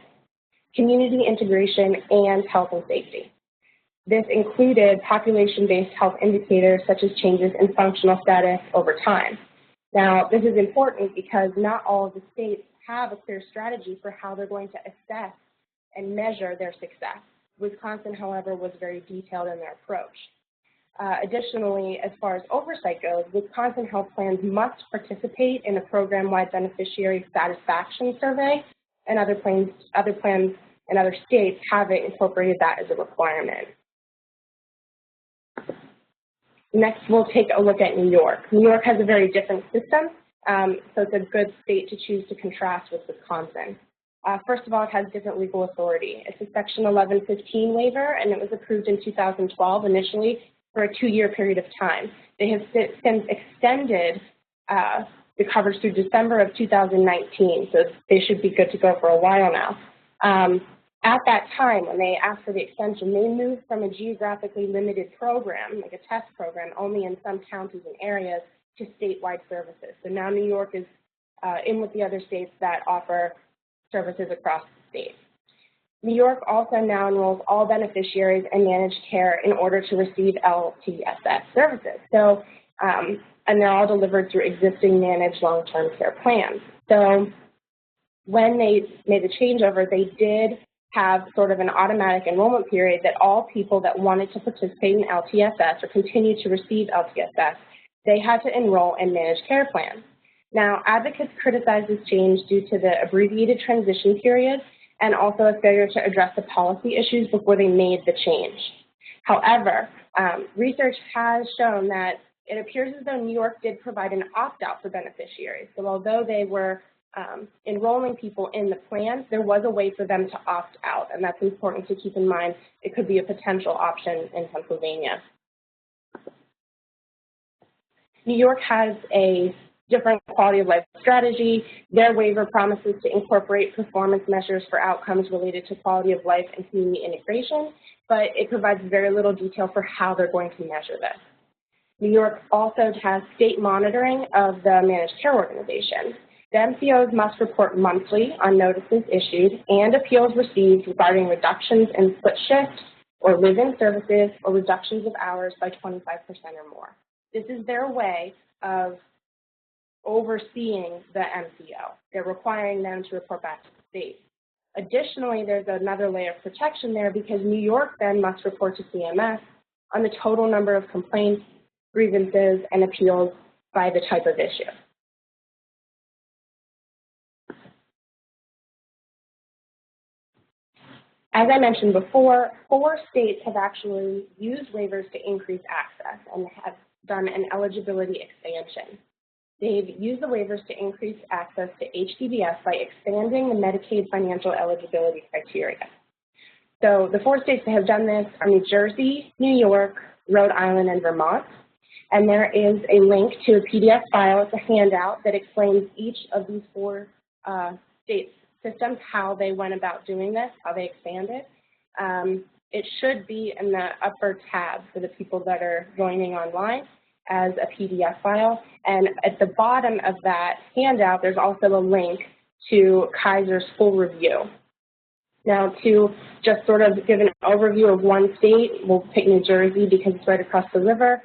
community integration, and health and safety. This included population-based health indicators such as changes in functional status over time. Now, this is important because not all of the states have a clear strategy for how they're going to assess and measure their success. Wisconsin, however, was very detailed in their approach. Additionally, as far as oversight goes, Wisconsin health plans must participate in a program-wide beneficiary satisfaction survey, and other plans in other states have incorporated that as a requirement. Next, we'll take a look at New York. New York has a very different system, so it's a good state to choose to contrast with Wisconsin. First of all, it has different legal authority. It's a Section 1115 waiver, and it was approved in 2012 initially for a 2-year period of time. They have since extended the coverage through December of 2019, so they should be good to go for a while now. At that time, when they asked for the extension, they moved from a geographically limited program, like a test program, only in some counties and areas, to statewide services. So now New York is in with the other states that offer services across the state. New York also now enrolls all beneficiaries in managed care in order to receive LTSS services. So, and they're all delivered through existing managed long-term care plans. So when they made the changeover, they did have sort of an automatic enrollment period that all people that wanted to participate in LTSS or continue to receive LTSS, they had to enroll in managed care plans. Now, advocates criticize this change due to the abbreviated transition period and also a failure to address the policy issues before they made the change. However, research has shown that it appears as though New York did provide an opt-out for beneficiaries. So although they were enrolling people in the plan, there was a way for them to opt out, and that's important to keep in mind. It could be a potential option in Pennsylvania. New York has a different quality of life strategy. Their waiver promises to incorporate performance measures for outcomes related to quality of life and community integration, but it provides very little detail for how they're going to measure this. New York also has state monitoring of the managed care organization. The MCOs must report monthly on notices issued and appeals received regarding reductions in split shift or live-in services or reductions of hours by 25% or more. This is their way of overseeing the MCO. They're requiring them to report back to the state. Additionally, there's another layer of protection there because New York then must report to CMS on the total number of complaints, grievances, and appeals by the type of issue. As I mentioned before, 4 states have actually used waivers to increase access and have done an eligibility expansion. They've used the waivers to increase access to HDBS by expanding the Medicaid financial eligibility criteria. So the 4 states that have done this are New Jersey, New York, Rhode Island, and Vermont. And there is a link to a PDF file. It's a handout that explains each of these 4 states' systems, how they went about doing this, how they expanded. It should be in the upper tab for the people that are joining online as a PDF file. And at the bottom of that handout, there's also a link to Kaiser's full review. Now, to just sort of give an overview of one state, we'll pick New Jersey because it's right across the river.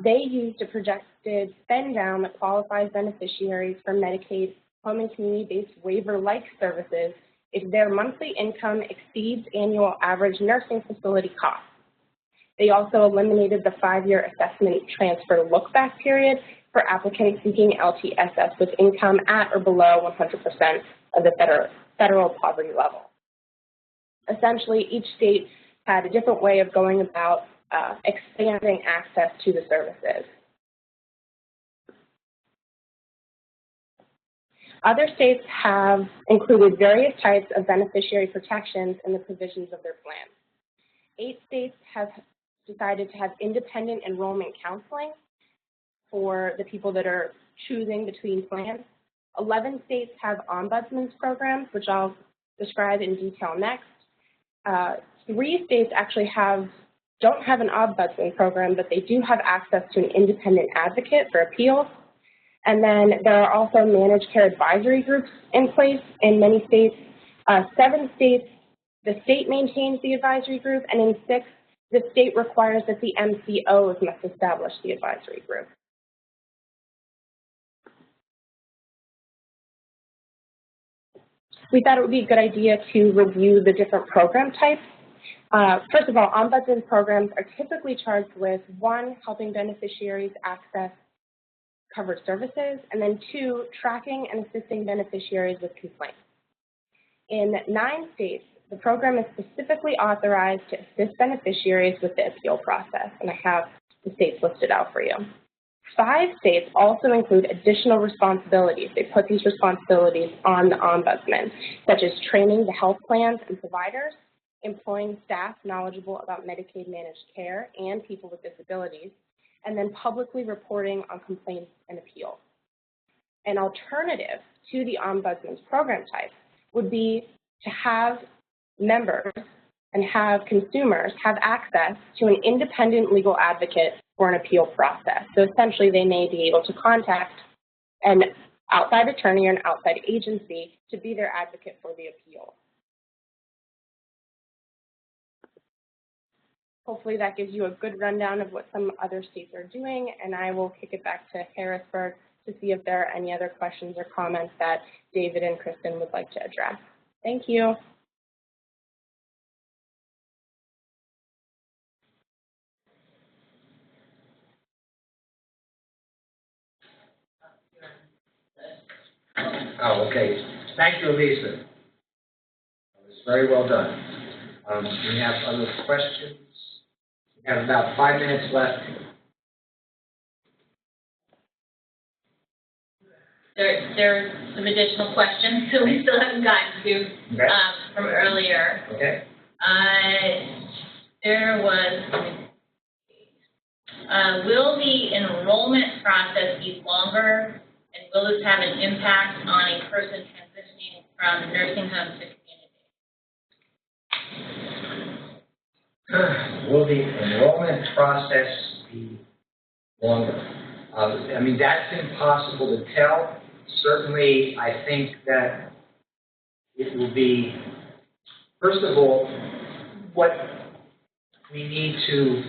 They used a projected spend down that qualifies beneficiaries for Medicaid home and community-based waiver-like services if their monthly income exceeds annual average nursing facility costs. They also eliminated the 5-year assessment transfer look-back period for applicants seeking LTSS with income at or below 100% of the federal poverty level. Essentially, each state had a different way of going about expanding access to the services. Other states have included various types of beneficiary protections in the provisions of their plans. 8 states have decided to have independent enrollment counseling for the people that are choosing between plans. 11 states have ombudsman's programs, which I'll describe in detail next. 3 states actually don't have an ombudsman program, but they do have access to an independent advocate for appeals. And then there are also managed care advisory groups in place in many states. 7 states, the state maintains the advisory group, and in 6, the state requires that the MCOs must establish the advisory group. We thought it would be a good idea to review the different program types. First of all, ombudsman programs are typically charged with 1, helping beneficiaries access covered services, and then 2, tracking and assisting beneficiaries with complaints. In 9 states, the program is specifically authorized to assist beneficiaries with the appeal process, and I have the states listed out for you. 5 states also include additional responsibilities. They put these responsibilities on the ombudsman, such as training the health plans and providers, employing staff knowledgeable about Medicaid managed care and people with disabilities, and then publicly reporting on complaints and appeals. An alternative to the ombudsman's program type would be to have members and have consumers have access to an independent legal advocate for an appeal process. So essentially, they may be able to contact an outside attorney or an outside agency to be their advocate for the appeal. Hopefully that gives you a good rundown of what some other states are doing, and I will kick it back to Harrisburg to see if there are any other questions or comments that David and Kristen would like to address. Thank you. Oh, okay. Thank you, Elisa. That was very well done. We have other questions. We have about 5 minutes left. There's some additional questions that we still haven't gotten to from earlier. Okay. There was, will the enrollment process be longer, and will this have an impact on a person transitioning from nursing home to community? Will the enrollment process be longer? I mean, that's impossible to tell. Certainly, I think that it will be, first of all, what needs to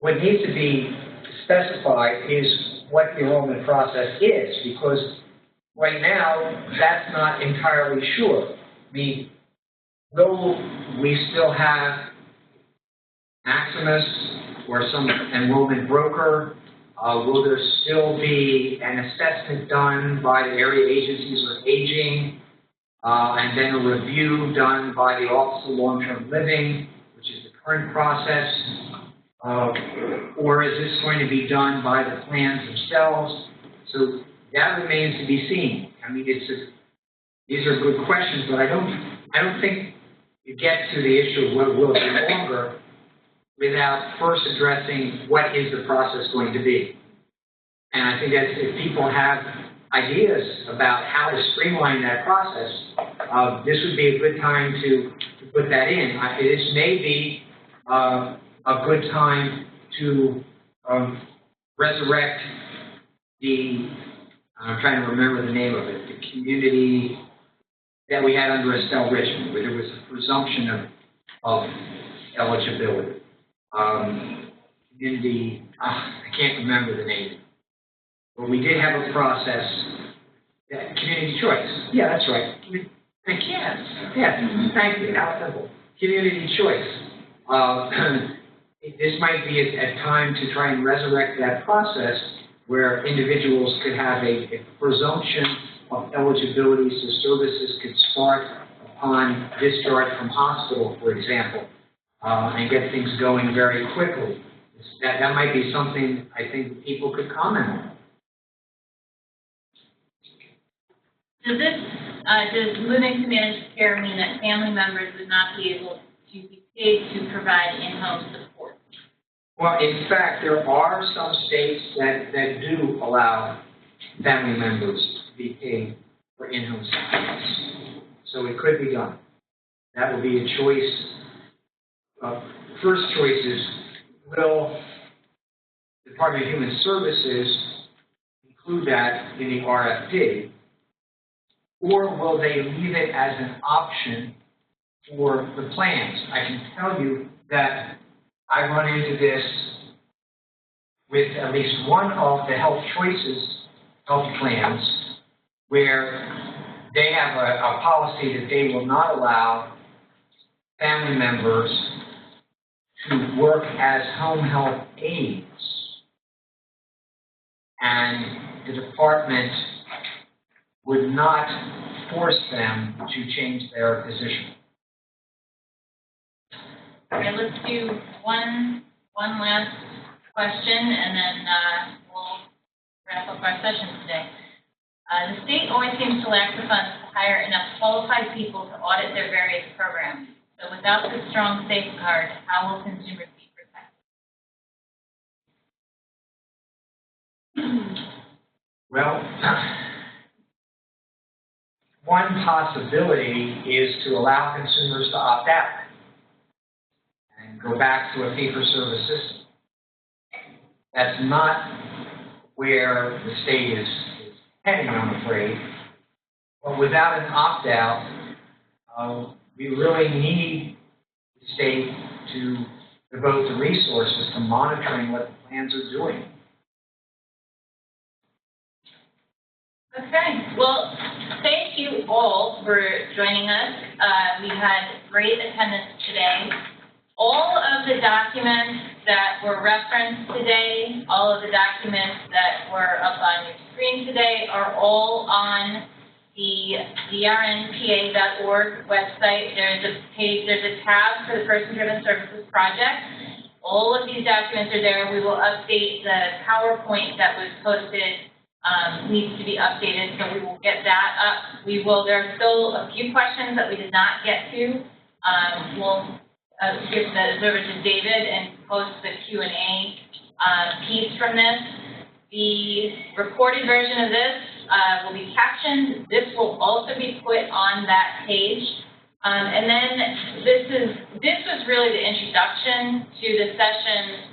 be specified is what the enrollment process is, because right now, that's not entirely sure. I mean, will we still have Maximus or some enrollment broker? Will there still be an assessment done by the area agencies on aging, and then a review done by the Office of Long-Term Living, which is the current process? Or is this going to be done by the plans themselves? So that remains to be seen. I mean, these are good questions, but I don't think you get to the issue of what will it be longer without first addressing what is the process going to be. And I think that if people have ideas about how to streamline that process, this would be a good time to put that in. This may be a good time to resurrect I'm trying to remember the name of it, the community that we had under Estelle Richmond, where there was a presumption of eligibility. Community, I can't remember the name. But we did have a process, community choice. Yeah, that's right. Thank you. Yes, thank you. Community choice. This might be a time to try and resurrect that process where individuals could have a presumption of eligibility so services could start upon discharge from hospital, for example, and get things going very quickly. That might be something I think people could comment on. Does moving to managed care mean that family members would not be able to be paid to provide in-home support? Well, in fact, there are some states that do allow family members to be paid for in-home support. So it could be done. That will be a choice. First choice is, will the Department of Human Services include that in the RFP? Or will they leave it as an option for the plans? I can tell you that I run into this with at least one of the Health Choices health plans where they have a policy that they will not allow family members to work as home health aides. And the department would not force them to change their position. Okay, let's do one last question, and then we'll wrap up our session today. The state always seems to lack the funds to hire enough qualified people to audit their various programs. So without this strong safeguard, how will consumers be protected? Well, one possibility is to allow consumers to opt out and go back to a fee-for-service system. That's not where the state is heading, I'm afraid. But without an opt-out, we really need the state to devote the resources to monitoring what the plans are doing. Okay, well, thank you all for joining us. We had great attendance today. All of the documents that were referenced today, all of the documents that were up on your screen today are all on the drnpa.org website. There's a page, there's a tab for the Person-Driven Services Project. All of these documents are there. We will update the PowerPoint that was posted. Needs to be updated, so we will get that up. There are still a few questions that we did not get to. We'll give those over to David and post the Q&A piece from this. The recorded version of this will be captioned. This will also be put on that page. And then this was really the introduction to the session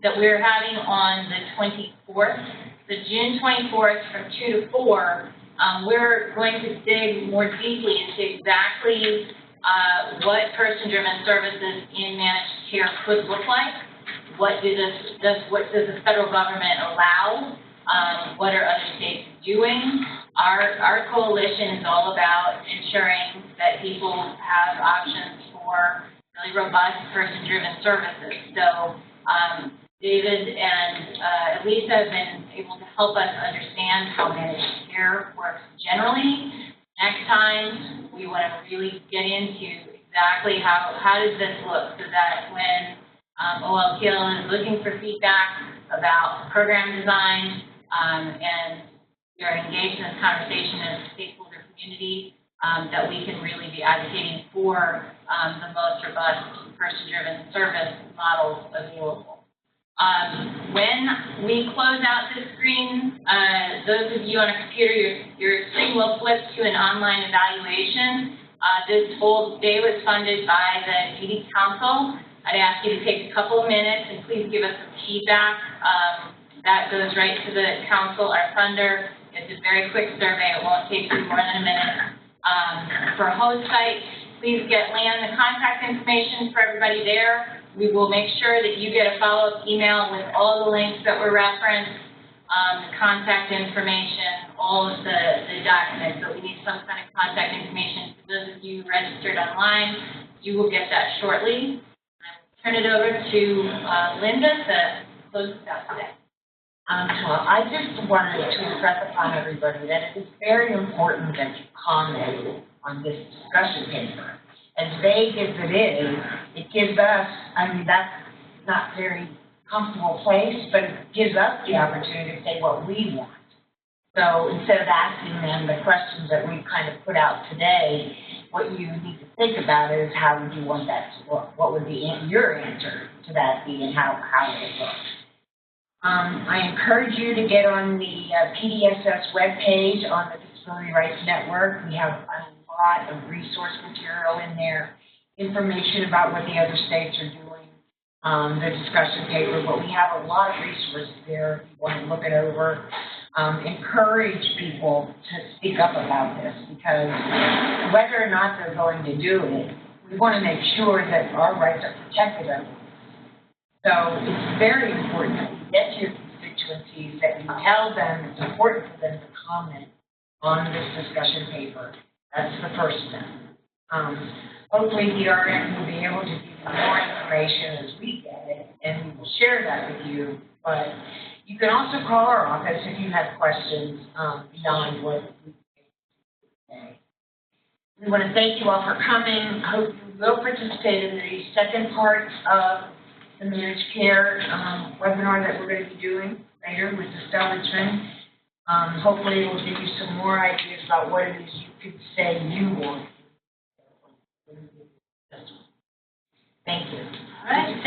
that we're having on the 24th. So June 24th from 2 to 4, we're going to dig more deeply into exactly what person-driven services in managed care could look like. What does the federal government allow? What are other states doing? Our coalition is all about ensuring that people have options for really robust person-driven services. So David and Lisa have been able to help us understand how managed care works generally. Next time, we want to really get into exactly how does this look, so that when OLPL is looking for feedback about program design and you're engaged in this conversation as a stakeholder community, that we can really be advocating for the most robust person-driven service models available. When we close out this screen, those of you on a computer, your screen will flip to an online evaluation. This whole day was funded by the PD Council. I'd ask you to take a couple of minutes and please give us some feedback. That goes right to the council, our funder. It's a very quick survey. It won't take you more than a minute. For host site, please get Lan the contact information for everybody there. We will make sure that you get a follow-up email with all the links that were referenced, the contact information, all of the documents. So we need some kind of contact information. For those of you registered online, you will get that shortly. I'll turn it over to Linda to close this out today. Well, I just wanted to impress upon everybody that it is very important that you comment on this discussion paper. As vague as it is, it gives us, that's not a very comfortable place, but it gives us the opportunity to say what we want. So instead of asking them the questions that we kind of put out today, what you need to think about is how would you want that to look? What would be your answer to that be, and how would it look? I encourage you to get on the PDSS webpage on the Disability Rights Network. We have a lot of resource material in there, information about what the other states are doing, the discussion paper, but we have a lot of resources there if you want to look it over. Encourage people to speak up about this, because whether or not they're going to do it, we want to make sure that our rights are protected under it. So it's very important that you get to your constituencies, that you tell them it's important for them to comment on this discussion paper. That's the first step. Hopefully DRM will be able to give you more information as we get it, and we will share that with you. But you can also call our office if you have questions beyond what we say. We want to thank you all for coming. I hope you will participate in the second part of the managed care webinar that we're going to be doing later with Estelle Richmond. Hopefully it will give you some more ideas about what it is you could say you want. Thank you. All right.